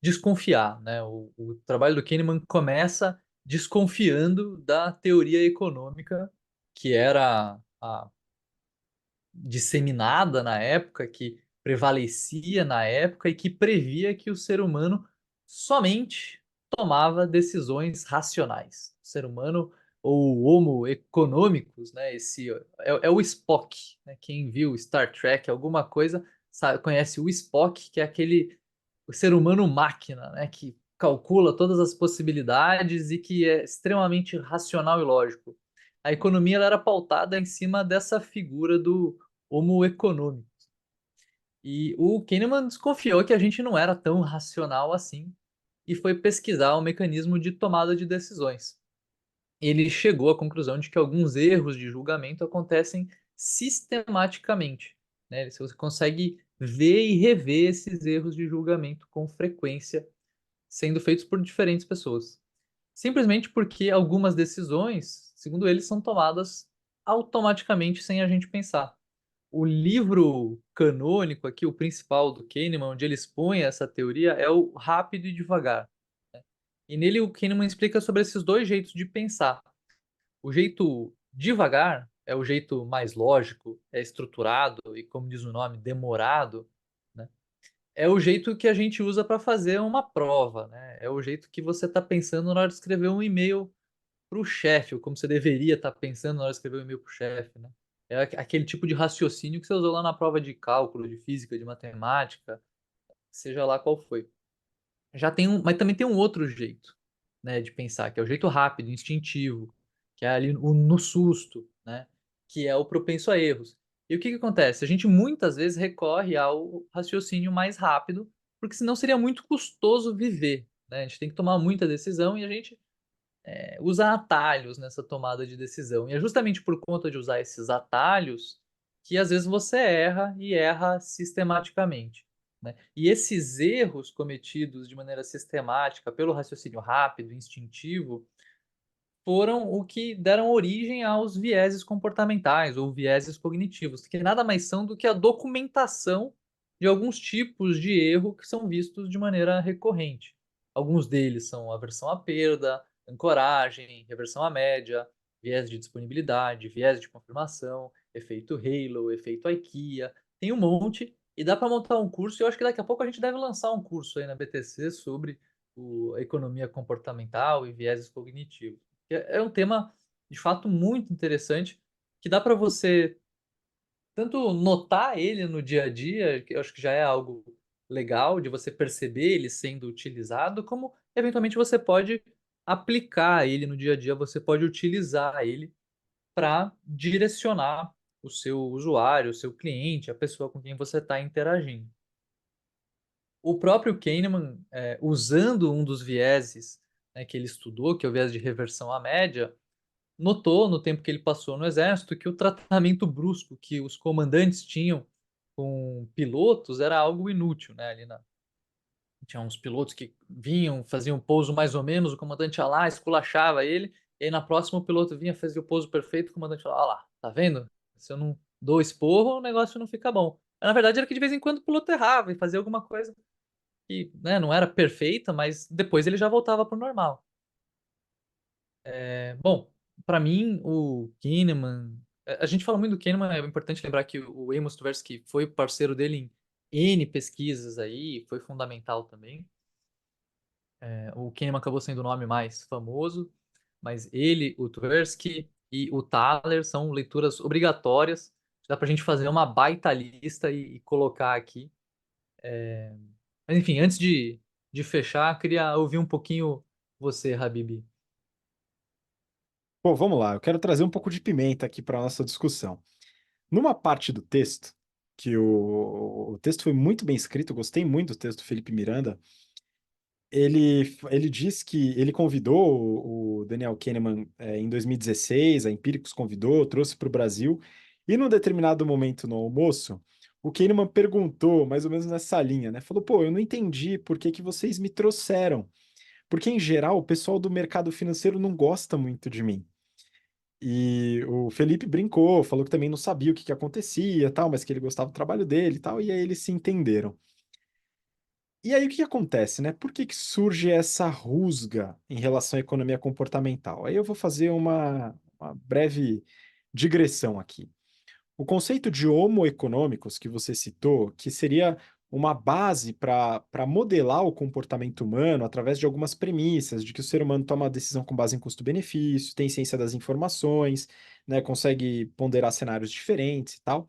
desconfiar, né? O trabalho do Kahneman começa desconfiando da teoria econômica que era a disseminada na época, que prevalecia na época e que previa que o ser humano somente tomava decisões racionais. O ser humano, ou o Homo economicus, né, é o Spock, né, quem viu Star Trek, alguma coisa, sabe, conhece o Spock, que é aquele o ser humano máquina, né, que calcula todas as possibilidades e que é extremamente racional e lógico. A economia ela era pautada em cima dessa figura do Homo econômico. E o Kahneman desconfiou que a gente não era tão racional assim e foi pesquisar o mecanismo de tomada de decisões. Ele chegou à conclusão de que alguns erros de julgamento acontecem sistematicamente, né? Se você consegue ver e rever esses erros de julgamento com frequência sendo feitos por diferentes pessoas. Simplesmente porque algumas decisões, segundo ele, são tomadas automaticamente sem a gente pensar. O livro canônico aqui, o principal do Kahneman, onde ele expõe essa teoria, é o Rápido e Devagar. E nele o Kahneman explica sobre esses dois jeitos de pensar. O jeito devagar é o jeito mais lógico, é estruturado e, como diz o nome, demorado, né? É o jeito que a gente usa para fazer uma prova, né? É o jeito que você está pensando na hora de escrever um e-mail para o chefe, ou como você deveria estar pensando na hora de escrever um e-mail para o chefe, né? É aquele tipo de raciocínio que você usou lá na prova de cálculo, de física, de matemática, seja lá qual foi. Mas também tem um outro jeito, né, de pensar, que é o jeito rápido, instintivo, que é ali no susto, né, que é o propenso a erros. E o que que acontece? A gente muitas vezes recorre ao raciocínio mais rápido, porque senão seria muito custoso viver, né? A gente tem que tomar muita decisão e a gente usa atalhos nessa tomada de decisão. E é justamente por conta de usar esses atalhos que às vezes você erra e erra sistematicamente, né? E esses erros cometidos de maneira sistemática pelo raciocínio rápido, instintivo, foram o que deram origem aos vieses comportamentais ou vieses cognitivos, que nada mais são do que a documentação de alguns tipos de erro que são vistos de maneira recorrente. Alguns deles são aversão à perda, ancoragem, reversão à média, viés de disponibilidade, viés de confirmação, efeito Halo, efeito IKEA, tem um monte e dá para montar um curso. E eu acho que daqui a pouco a gente deve lançar um curso aí na BTC sobre a economia comportamental e vieses cognitivos. É um tema de fato muito interessante, que dá para você tanto notar ele no dia a dia, que eu acho que já é algo legal de você perceber ele sendo utilizado, como eventualmente você pode aplicar ele no dia a dia, você pode utilizar ele para direcionar o seu usuário, o seu cliente, a pessoa com quem você está interagindo. O próprio Kahneman, usando um dos vieses, né, que ele estudou, que é o viés de reversão à média, notou no tempo que ele passou no exército que o tratamento brusco que os comandantes tinham com pilotos era algo inútil, né, ali na tinha uns pilotos que vinham, faziam um pouso mais ou menos, o comandante ia lá, esculachava ele, e aí na próxima o piloto vinha, fazia o pouso perfeito, o comandante falava: "Ó lá, tá vendo? Se eu não dou esporro, o negócio não fica bom". Mas na verdade era que de vez em quando o piloto errava e fazia alguma coisa que, né, não era perfeita, mas depois ele já voltava para o normal. Bom, para mim o Kahneman a gente fala muito do Kahneman, é importante lembrar que o Amos Tversky foi parceiro dele em N pesquisas aí, foi fundamental também. O Kahneman acabou sendo o nome mais famoso, mas ele, o Tversky e o Thaler são leituras obrigatórias. Dá pra gente fazer uma baita lista e colocar aqui. Mas enfim, antes de fechar, queria ouvir um pouquinho você, Habib. Pô, vamos lá, eu quero trazer um pouco de pimenta aqui para a nossa discussão. Numa parte do texto, que o texto foi muito bem escrito, eu gostei muito do texto do Felipe Miranda. Ele diz que ele convidou o Daniel Kahneman em 2016, a Empíricos convidou, trouxe para o Brasil, e num determinado momento no almoço, o Kahneman perguntou, mais ou menos nessa linha, né? Falou, pô, eu não entendi por que que vocês me trouxeram, porque em geral o pessoal do mercado financeiro não gosta muito de mim. E o Felipe brincou, falou que também não sabia o que que acontecia, tal, mas que ele gostava do trabalho dele e tal, e aí eles se entenderam. E aí o que que acontece, né? Por que que surge essa rusga em relação à economia comportamental? Aí eu vou fazer uma breve digressão aqui. O conceito de homo econômicos que você citou, que seria uma base para modelar o comportamento humano através de algumas premissas, de que o ser humano toma uma decisão com base em custo-benefício, tem ciência das informações, né, consegue ponderar cenários diferentes e tal.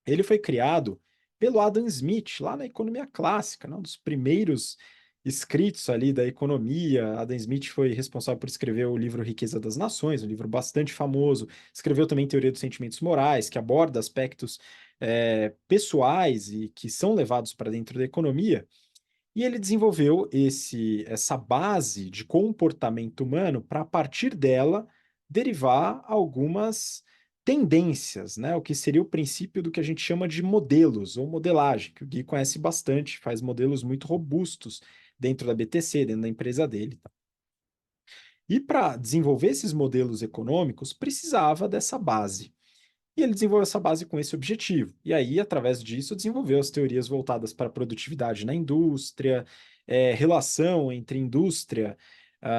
Ele foi criado pelo Adam Smith, lá na economia clássica, né? Um dos primeiros escritos ali da economia. Adam Smith foi responsável por escrever o livro Riqueza das Nações, um livro bastante famoso. Escreveu também Teoria dos Sentimentos Morais, que aborda aspectos pessoais e que são levados para dentro da economia. E ele desenvolveu essa base de comportamento humano para, a partir dela, derivar algumas tendências, né? O que seria o princípio do que a gente chama de modelos ou modelagem, que o Gui conhece bastante, faz modelos muito robustos dentro da BTC, dentro da empresa dele. E para desenvolver esses modelos econômicos, precisava dessa base. E ele desenvolveu essa base com esse objetivo. E aí, através disso, desenvolveu as teorias voltadas para a produtividade na indústria, relação entre indústria,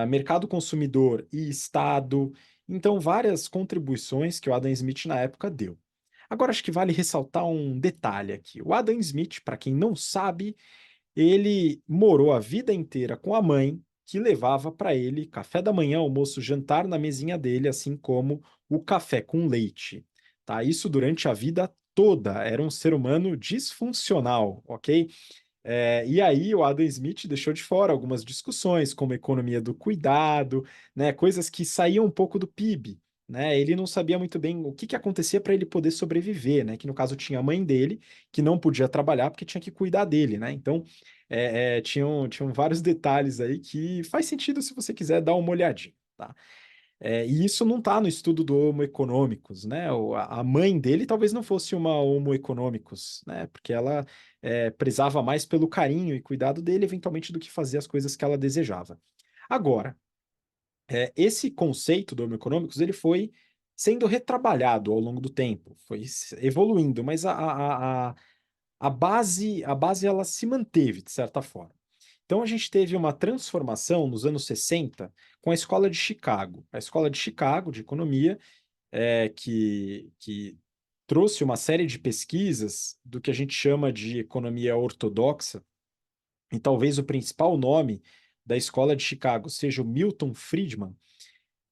mercado consumidor e Estado. Então, várias contribuições que o Adam Smith na época deu. Agora, acho que vale ressaltar um detalhe aqui. O Adam Smith, para quem não sabe, ele morou a vida inteira com a mãe, que levava para ele café da manhã, almoço, jantar na mesinha dele, assim como o café com leite. Tá? Isso durante a vida toda. Era um ser humano disfuncional, ok? E aí o Adam Smith deixou de fora algumas discussões, como a economia do cuidado, né, coisas que saíam um pouco do PIB. Né? Ele não sabia muito bem o que, que acontecia para ele poder sobreviver, né? Que no caso tinha a mãe dele, que não podia trabalhar porque tinha que cuidar dele, né? Então, tinham vários detalhes aí que faz sentido se você quiser dar uma olhadinha, tá? E isso não está no estudo do Homo economicus, né? A mãe dele talvez não fosse uma Homo economicus, né? Porque ela prezava mais pelo carinho e cuidado dele, eventualmente, do que fazer as coisas que ela desejava. Agora, esse conceito do Homo economicus, ele foi sendo retrabalhado ao longo do tempo, foi evoluindo, mas a base ela se manteve, de certa forma. Então a gente teve uma transformação nos anos 60 com a Escola de Chicago. A Escola de Chicago de Economia, que trouxe uma série de pesquisas do que a gente chama de economia ortodoxa, e talvez o principal nome da Escola de Chicago seja o Milton Friedman.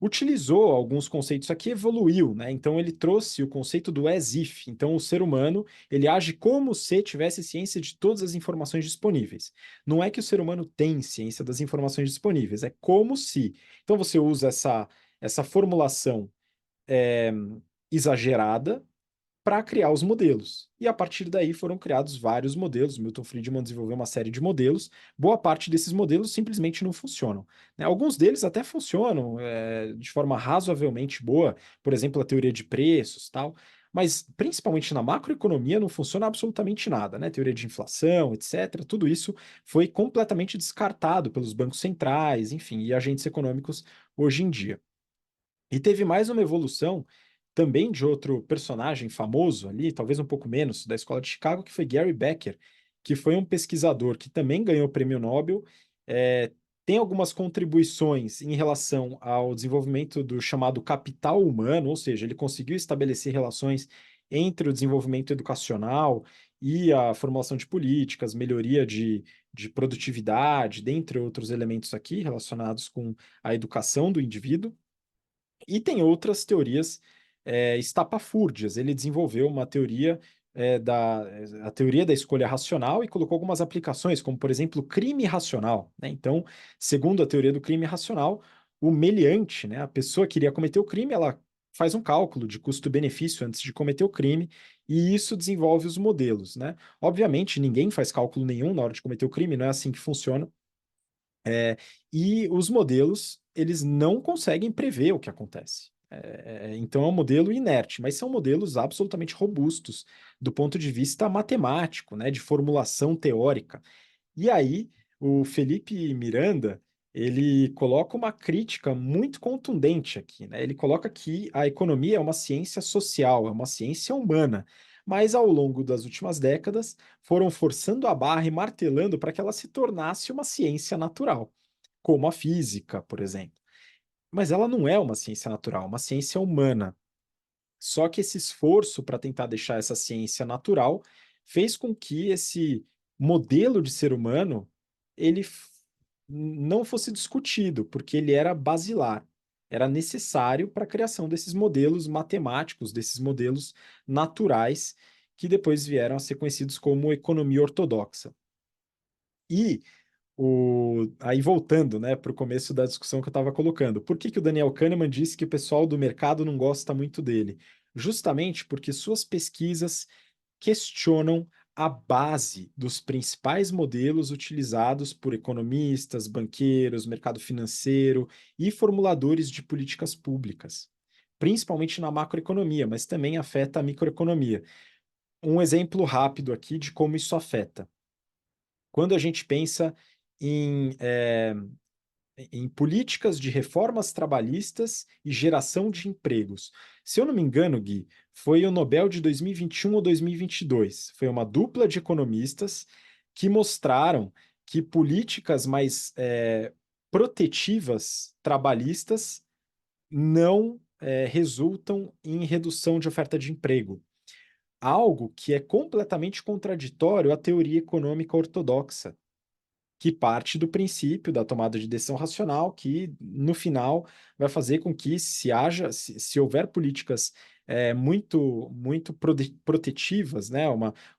utilizou alguns conceitos aqui, evoluiu, né? Então ele trouxe o conceito do as if. Então o ser humano, ele age como se tivesse ciência de todas as informações disponíveis. Não é que o ser humano tem ciência das informações disponíveis, é como se. Então você usa essa formulação é, exagerada para criar os modelos. E a partir daí foram criados vários modelos. Milton Friedman desenvolveu uma série de modelos. Boa parte desses modelos simplesmente não funcionam, né? Alguns deles até funcionam de forma razoavelmente boa, por exemplo, a teoria de preços, tal. Mas principalmente na macroeconomia não funciona absolutamente nada, né? Teoria de inflação, etc. Tudo isso foi completamente descartado pelos bancos centrais, enfim, e agentes econômicos hoje em dia. E teve mais uma evolução também de outro personagem famoso ali, talvez um pouco menos, da Escola de Chicago, que foi Gary Becker, que foi um pesquisador que também ganhou o prêmio Nobel. É, tem algumas contribuições em relação ao desenvolvimento do chamado capital humano, ou seja, ele conseguiu estabelecer relações entre o desenvolvimento educacional e a formulação de políticas, melhoria de produtividade, dentre outros elementos aqui relacionados com a educação do indivíduo. E tem outras teorias estapafúrdias. Ele desenvolveu uma teoria a teoria da escolha racional e colocou algumas aplicações, como, por exemplo, crime racional, né? Então, segundo a teoria do crime racional, o meliante, né, a pessoa que iria cometer o crime, ela faz um cálculo de custo-benefício antes de cometer o crime, e isso desenvolve os modelos, né? Obviamente, ninguém faz cálculo nenhum na hora de cometer o crime, não é assim que funciona. É, e os modelos, eles não conseguem prever o que acontece. Então é um modelo inerte, mas são modelos absolutamente robustos do ponto de vista matemático, né, de formulação teórica. E aí, o Felipe Miranda, ele coloca uma crítica muito contundente aqui, né? Ele coloca que a economia é uma ciência social, é uma ciência humana, mas ao longo das últimas décadas foram forçando a barra e martelando para que ela se tornasse uma ciência natural, como a física, por exemplo. Mas ela não é uma ciência natural, é uma ciência humana. Só que esse esforço para tentar deixar essa ciência natural fez com que esse modelo de ser humano ele não fosse discutido, porque ele era basilar, era necessário para a criação desses modelos matemáticos, desses modelos naturais, que depois vieram a ser conhecidos como economia ortodoxa. E aí voltando, né, para o começo da discussão que eu estava colocando, por que que o Daniel Kahneman disse que o pessoal do mercado não gosta muito dele? Justamente porque suas pesquisas questionam a base dos principais modelos utilizados por economistas, banqueiros, mercado financeiro e formuladores de políticas públicas, principalmente na macroeconomia, mas também afeta a microeconomia. Um exemplo rápido aqui de como isso afeta. Quando a gente pensa em, em políticas de reformas trabalhistas e geração de empregos. Se eu não me engano, Gui, foi o Nobel de 2021 ou 2022. Foi uma dupla de economistas que mostraram que políticas mais protetivas trabalhistas não resultam em redução de oferta de emprego. Algo que é completamente contraditório à teoria econômica ortodoxa, que parte do princípio da tomada de decisão racional, que no final vai fazer com que se houver políticas muito protetivas, né,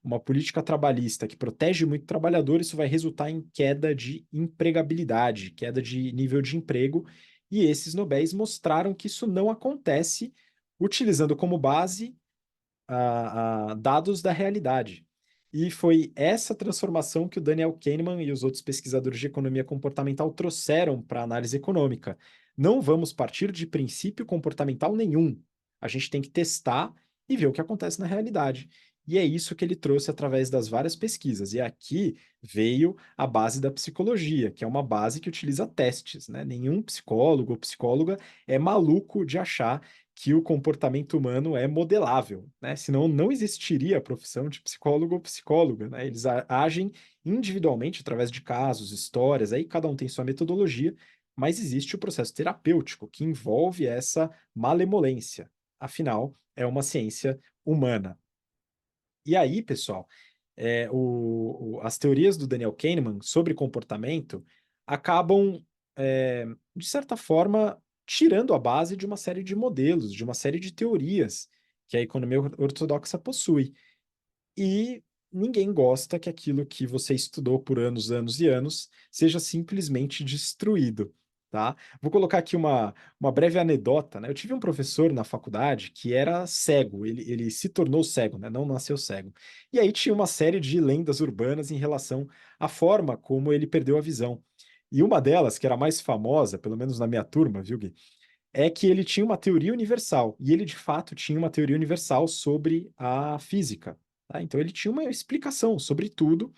uma política trabalhista que protege muito o trabalhador, isso vai resultar em queda de empregabilidade, queda de nível de emprego, e esses Nobéis mostraram que isso não acontece utilizando como base a dados da realidade. E foi essa transformação que o Daniel Kahneman e os outros pesquisadores de economia comportamental trouxeram para a análise econômica. Não vamos partir de princípio comportamental nenhum. A gente tem que testar e ver o que acontece na realidade. E é isso que ele trouxe através das várias pesquisas. E aqui veio a base da psicologia, que é uma base que utiliza testes, né? Nenhum psicólogo ou psicóloga é maluco de achar que o comportamento humano é modelável, né? Senão não existiria a profissão de psicólogo ou psicóloga, né? Eles agem individualmente através de casos, histórias, aí cada um tem sua metodologia, mas existe o processo terapêutico que envolve essa malemolência. Afinal, é uma ciência humana. E aí, pessoal, as teorias do Daniel Kahneman sobre comportamento acabam, de certa forma, tirando a base de uma série de modelos, de uma série de teorias que a economia ortodoxa possui. E ninguém gosta que aquilo que você estudou por anos, anos e anos seja simplesmente destruído, tá? Vou colocar aqui uma breve anedota, né? Eu tive um professor na faculdade que era cego, ele se tornou cego, né? Não nasceu cego. E aí tinha uma série de lendas urbanas em relação à forma como ele perdeu a visão. E uma delas, que era a mais famosa, pelo menos na minha turma, viu, Gui? É que ele tinha uma teoria universal, e ele de fato tinha uma teoria universal sobre a física. Tá? Então ele tinha uma explicação sobre tudo,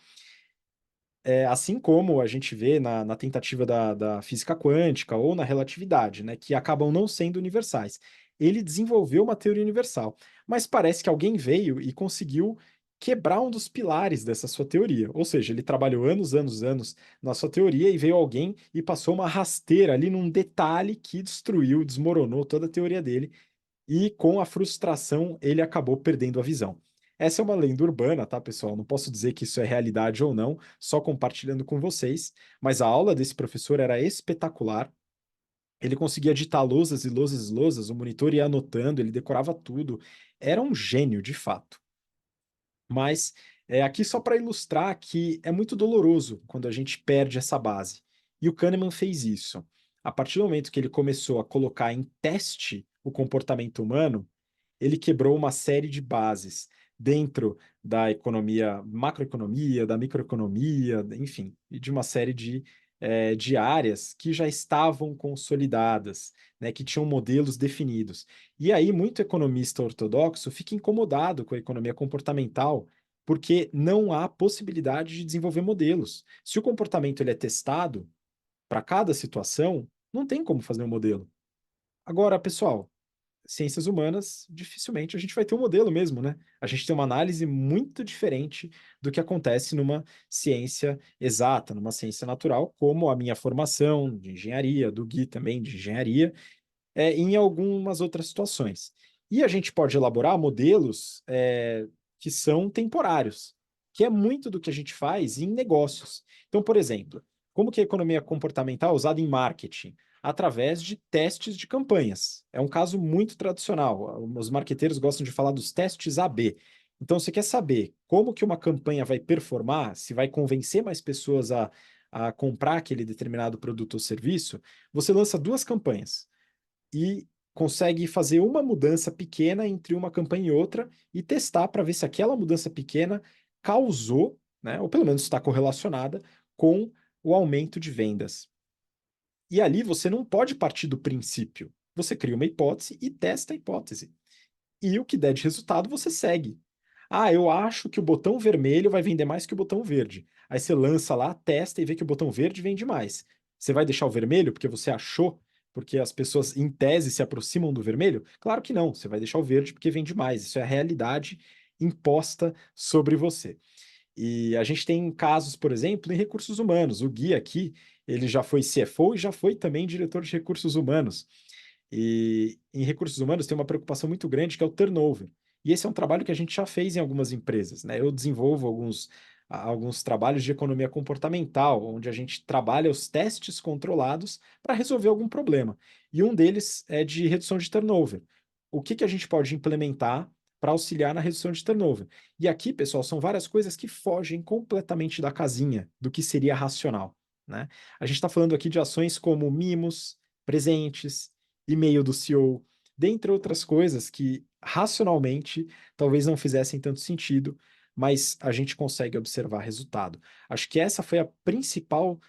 assim como a gente vê na tentativa da física quântica ou na relatividade, né, que acabam não sendo universais. Ele desenvolveu uma teoria universal, mas parece que alguém veio e conseguiu quebrar um dos pilares dessa sua teoria. Ou seja, ele trabalhou anos, anos, anos na sua teoria e veio alguém e passou uma rasteira ali num detalhe que destruiu, desmoronou toda a teoria dele e com a frustração ele acabou perdendo a visão. Essa é uma lenda urbana, tá, pessoal? Não posso dizer que isso é realidade ou não, só compartilhando com vocês, mas a aula desse professor era espetacular. Ele conseguia digitar lousas e lousas e lousas, o monitor ia anotando, ele decorava tudo. Era um gênio, de fato. Mas aqui só para ilustrar que é muito doloroso quando a gente perde essa base. E o Kahneman fez isso. A partir do momento que ele começou a colocar em teste o comportamento humano, ele quebrou uma série de bases dentro da economia, macroeconomia, da microeconomia, enfim, e de uma série de áreas que já estavam consolidadas, né, que tinham modelos definidos. E aí, muito economista ortodoxo fica incomodado com a economia comportamental, porque não há possibilidade de desenvolver modelos. Se o comportamento ele é testado para cada situação, não tem como fazer um modelo. Agora, pessoal, ciências humanas, dificilmente a gente vai ter um modelo mesmo, né? A gente tem uma análise muito diferente do que acontece numa ciência exata, numa ciência natural, como a minha formação de engenharia, do Gui também de engenharia, em algumas outras situações. E a gente pode elaborar modelos que são temporários, que é muito do que a gente faz em negócios. Então, por exemplo, como que a economia comportamental é usada em marketing? Através de testes de campanhas. É um caso muito tradicional. Os marqueteiros gostam de falar dos testes AB. Então, você quer saber como que uma campanha vai performar, se vai convencer mais pessoas a comprar aquele determinado produto ou serviço, você lança duas campanhas e consegue fazer uma mudança pequena entre uma campanha e outra e testar para ver se aquela mudança pequena causou, né, ou pelo menos está correlacionada com o aumento de vendas. E ali você não pode partir do princípio. Você cria uma hipótese e testa a hipótese. E o que der de resultado, você segue. Ah, eu acho que o botão vermelho vai vender mais que o botão verde. Aí você lança lá, testa e vê que o botão verde vende mais. Você vai deixar o vermelho porque você achou, porque as pessoas em tese se aproximam do vermelho? Claro que não, você vai deixar o verde porque vende mais. Isso é a realidade imposta sobre você. E a gente tem casos, por exemplo, em recursos humanos. O Gui aqui, ele já foi CFO e já foi também diretor de recursos humanos. E em recursos humanos tem uma preocupação muito grande que é o turnover. E esse é um trabalho que a gente já fez em algumas empresas, né? Eu desenvolvo alguns trabalhos de economia comportamental, onde a gente trabalha os testes controlados para resolver algum problema. E um deles é de redução de turnover. O que que a gente pode implementar para auxiliar na redução de turnover? E aqui, pessoal, são várias coisas que fogem completamente da casinha do que seria racional, né? A gente está falando aqui de ações como mimos, presentes, e-mail do CEO, dentre outras coisas que racionalmente talvez não fizessem tanto sentido, mas a gente consegue observar resultado. Acho que essa foi a principal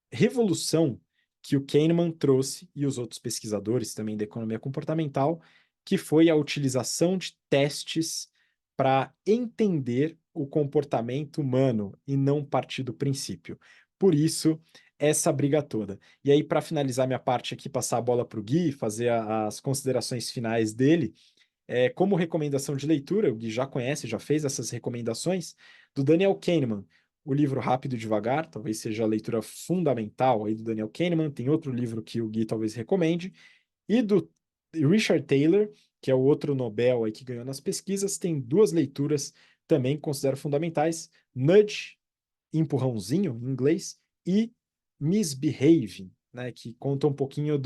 revolução que o Kahneman trouxe e os outros pesquisadores também da economia comportamental, que foi a utilização de testes para entender o comportamento humano e não partir do princípio. Por isso, essa briga toda. E aí, para finalizar minha parte aqui, passar a bola para o Gui, fazer as considerações finais dele, como recomendação de leitura, o Gui já conhece, já fez essas recomendações, do Daniel Kahneman, o livro Rápido e Devagar, talvez seja a leitura fundamental aí do Daniel Kahneman, tem outro livro que o Gui talvez recomende, e do Richard Taylor, que é o outro Nobel aí que ganhou nas pesquisas, tem duas leituras também que considero fundamentais, Nudge, empurrãozinho em inglês, e Misbehaving, né, que conta um pouquinho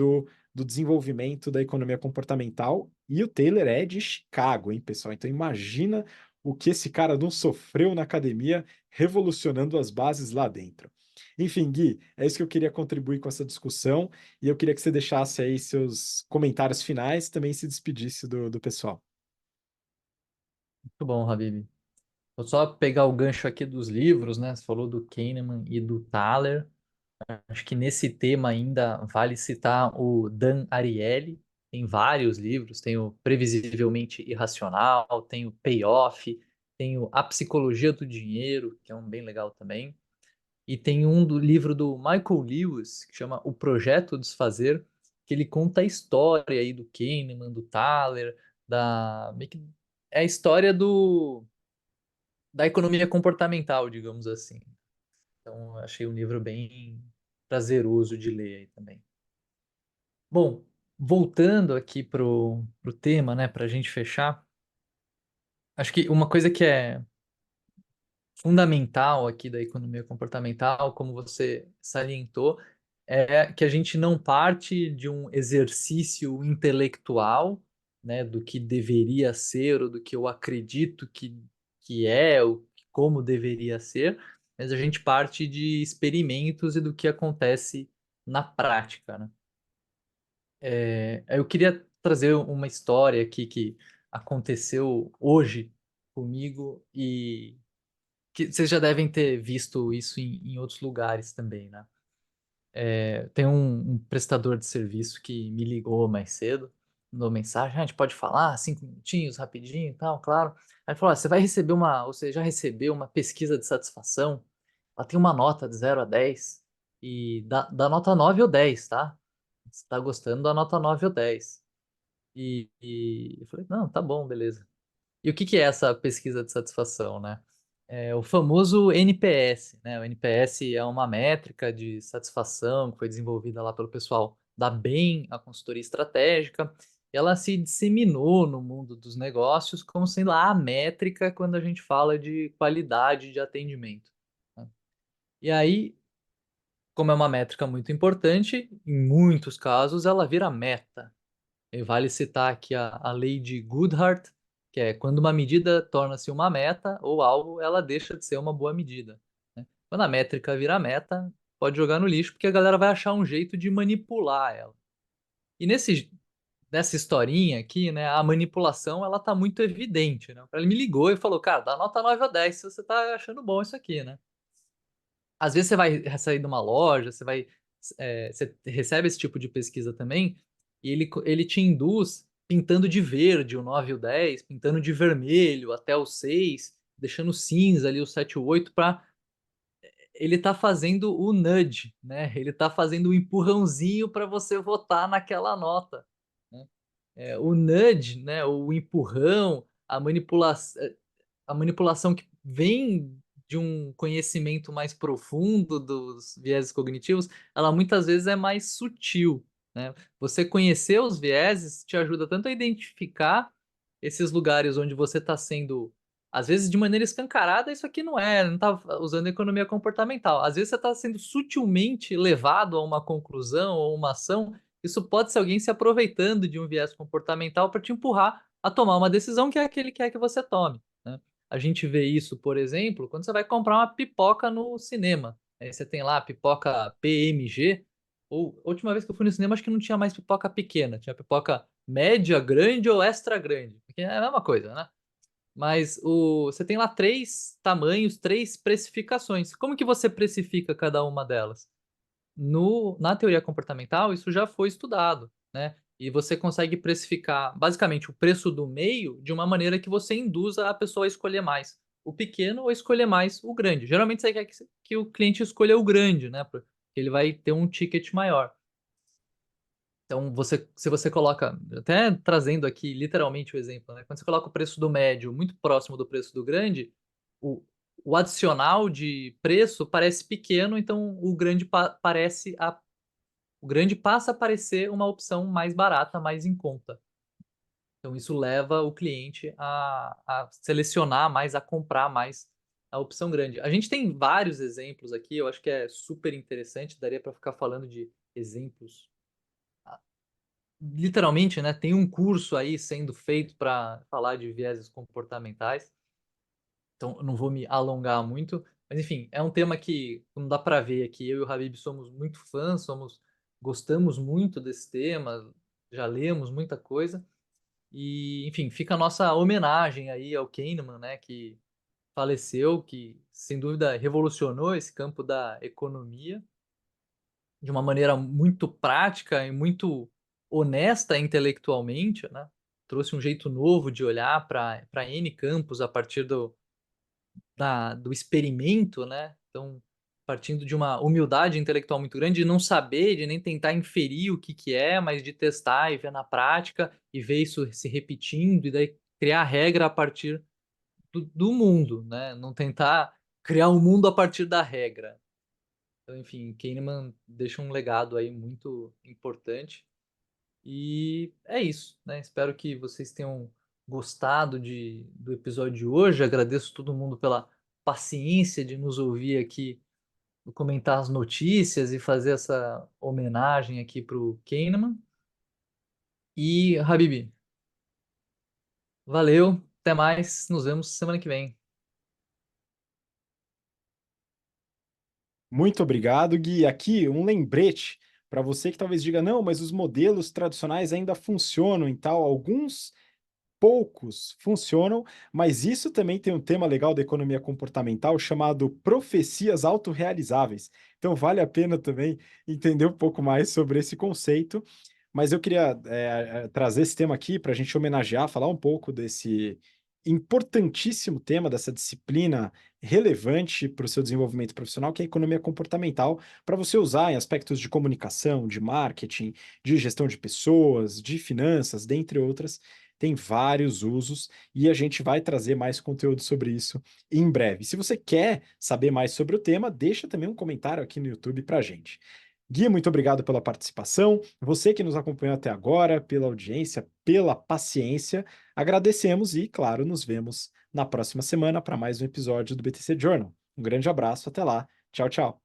do desenvolvimento da economia comportamental. E o Taylor é de Chicago, hein, pessoal? Então imagina o que esse cara não sofreu na academia, revolucionando as bases lá dentro. Enfim, Gui, é isso que eu queria contribuir com essa discussão e eu queria que você deixasse aí seus comentários finais e também se despedisse do pessoal. Muito bom, Habib. Vou só pegar o gancho aqui dos livros, né? Você falou do Kahneman e do Thaler. Acho que nesse tema ainda vale citar o Dan Ariely. Tem vários livros, tem o Previsivelmente Irracional, tem o Payoff, tem o A Psicologia do Dinheiro, que é um bem legal também. E tem um do livro do Michael Lewis, que chama O Projeto Desfazer, que ele conta a história aí do Kahneman, do Thaler, meio que é a história da economia comportamental, digamos assim. Então, eu achei um livro bem prazeroso de ler aí também. Bom, voltando aqui pro tema, né, para a gente fechar, acho que uma coisa que é fundamental aqui da economia comportamental, como você salientou, é que a gente não parte de um exercício intelectual, né, do que deveria ser ou do que eu acredito que é, ou como deveria ser, mas a gente parte de experimentos e do que acontece na prática, né? Eu queria trazer uma história aqui que aconteceu hoje comigo e que vocês já devem ter visto isso em outros lugares também, né? Tem um prestador de serviço que me ligou mais cedo, mandou mensagem: a gente pode falar 5 minutinhos, rapidinho e tal, claro. Aí ele falou: você vai receber você já recebeu uma pesquisa de satisfação, ela tem uma nota de 0 a 10, e da nota 9 ou 10, tá? Você tá gostando da nota 9 ou 10. E eu falei: não, tá bom, beleza. E o que que é essa pesquisa de satisfação, né? É o famoso NPS, né? O NPS é uma métrica de satisfação que foi desenvolvida lá pelo pessoal da Bain, a consultoria estratégica. Ela se disseminou no mundo dos negócios como sendo a métrica quando a gente fala de qualidade de atendimento, né? E aí, como é uma métrica muito importante, em muitos casos ela vira meta. E vale citar aqui a lei de Goodhart, que é quando uma medida torna-se uma meta ou algo, ela deixa de ser uma boa medida, né? Quando a métrica vira meta, pode jogar no lixo, porque a galera vai achar um jeito de manipular ela. E nessa historinha aqui, né, a manipulação ela tá muito evidente, né? Ele me ligou e falou: cara, dá nota 9 ou 10 se você tá achando bom isso aqui, né? Às vezes você vai sair de uma loja, você recebe esse tipo de pesquisa também, e ele te induz pintando de verde o 9 e o 10, pintando de vermelho até o 6, deixando cinza ali o 7 e o 8 para ele tá fazendo o nudge, né? Ele tá fazendo o empurrãozinho para você votar naquela nota, né? O nudge, né, o empurrão, a manipulação que vem de um conhecimento mais profundo dos vieses cognitivos, ela muitas vezes é mais sutil, né? Você conhecer os vieses te ajuda tanto a identificar esses lugares onde você está sendo, às vezes de maneira escancarada, isso aqui não está usando economia comportamental. Às vezes você está sendo sutilmente levado a uma conclusão ou uma ação. Isso pode ser alguém se aproveitando de um viés comportamental para te empurrar a tomar uma decisão que é aquele que quer que você tome, né? A gente vê isso, por exemplo, quando você vai comprar uma pipoca no cinema. Aí você tem lá a pipoca PMG. Ou a última vez que eu fui no cinema, acho que não tinha mais pipoca pequena, tinha pipoca média, grande ou extra grande. Porque é a mesma coisa, né? Mas você tem lá 3 tamanhos, 3 precificações. Como que você precifica cada uma delas? Na teoria comportamental, isso já foi estudado, né? E você consegue precificar basicamente o preço do meio de uma maneira que você induza a pessoa a escolher mais o pequeno ou escolher mais o grande. Geralmente você quer que o cliente escolha o grande, né? Porque ele vai ter um ticket maior. Então, se você coloca, até trazendo aqui literalmente o exemplo, né? Quando você coloca o preço do médio muito próximo do preço do grande, o, o adicional de preço parece pequeno, então o grande passa a parecer uma opção mais barata, mais em conta. Então, isso leva o cliente a selecionar mais, a comprar mais a opção grande. A gente tem vários exemplos aqui, eu acho que é super interessante, daria para ficar falando de exemplos literalmente, né, tem um curso aí sendo feito para falar de vieses comportamentais, então eu não vou me alongar muito, mas enfim, é um tema que não dá para ver aqui, eu e o Habib somos muito fãs, gostamos muito desse tema, já lemos muita coisa, e enfim, fica a nossa homenagem aí ao Kahneman, né, que faleceu, que sem dúvida revolucionou esse campo da economia de uma maneira muito prática e muito honesta intelectualmente, né. Trouxe um jeito novo de olhar para N campos a partir do experimento, né. Então, partindo de uma humildade intelectual muito grande, de não saber, de nem tentar inferir o que que é, mas de testar e ver na prática, e ver isso se repetindo, e daí criar regra a partir do mundo, né, não tentar criar um mundo a partir da regra. Então, enfim, Kahneman deixa um legado aí muito importante. E é isso, né? Espero que vocês tenham gostado do episódio de hoje. Agradeço todo mundo pela paciência de nos ouvir aqui, comentar as notícias e fazer essa homenagem aqui para o Kahneman. E, Habibi, valeu, até mais, nos vemos semana que vem. Muito obrigado, Gui. Aqui um lembrete para você que talvez diga, não, mas os modelos tradicionais ainda funcionam e tal. Alguns poucos funcionam, mas isso também tem um tema legal da economia comportamental chamado profecias autorrealizáveis. Então vale a pena também entender um pouco mais sobre esse conceito. Mas eu queria trazer esse tema aqui para a gente homenagear, falar um pouco desse importantíssimo tema, dessa disciplina relevante para o seu desenvolvimento profissional, que é a economia comportamental, para você usar em aspectos de comunicação, de marketing, de gestão de pessoas, de finanças, dentre outras. Tem vários usos e a gente vai trazer mais conteúdo sobre isso em breve. Se você quer saber mais sobre o tema, deixa também um comentário aqui no YouTube para a gente. Gui, muito obrigado pela participação. Você que nos acompanhou até agora, pela audiência, pela paciência, agradecemos e, claro, nos vemos na próxima semana para mais um episódio do BTC Journal. Um grande abraço, até lá. Tchau, tchau.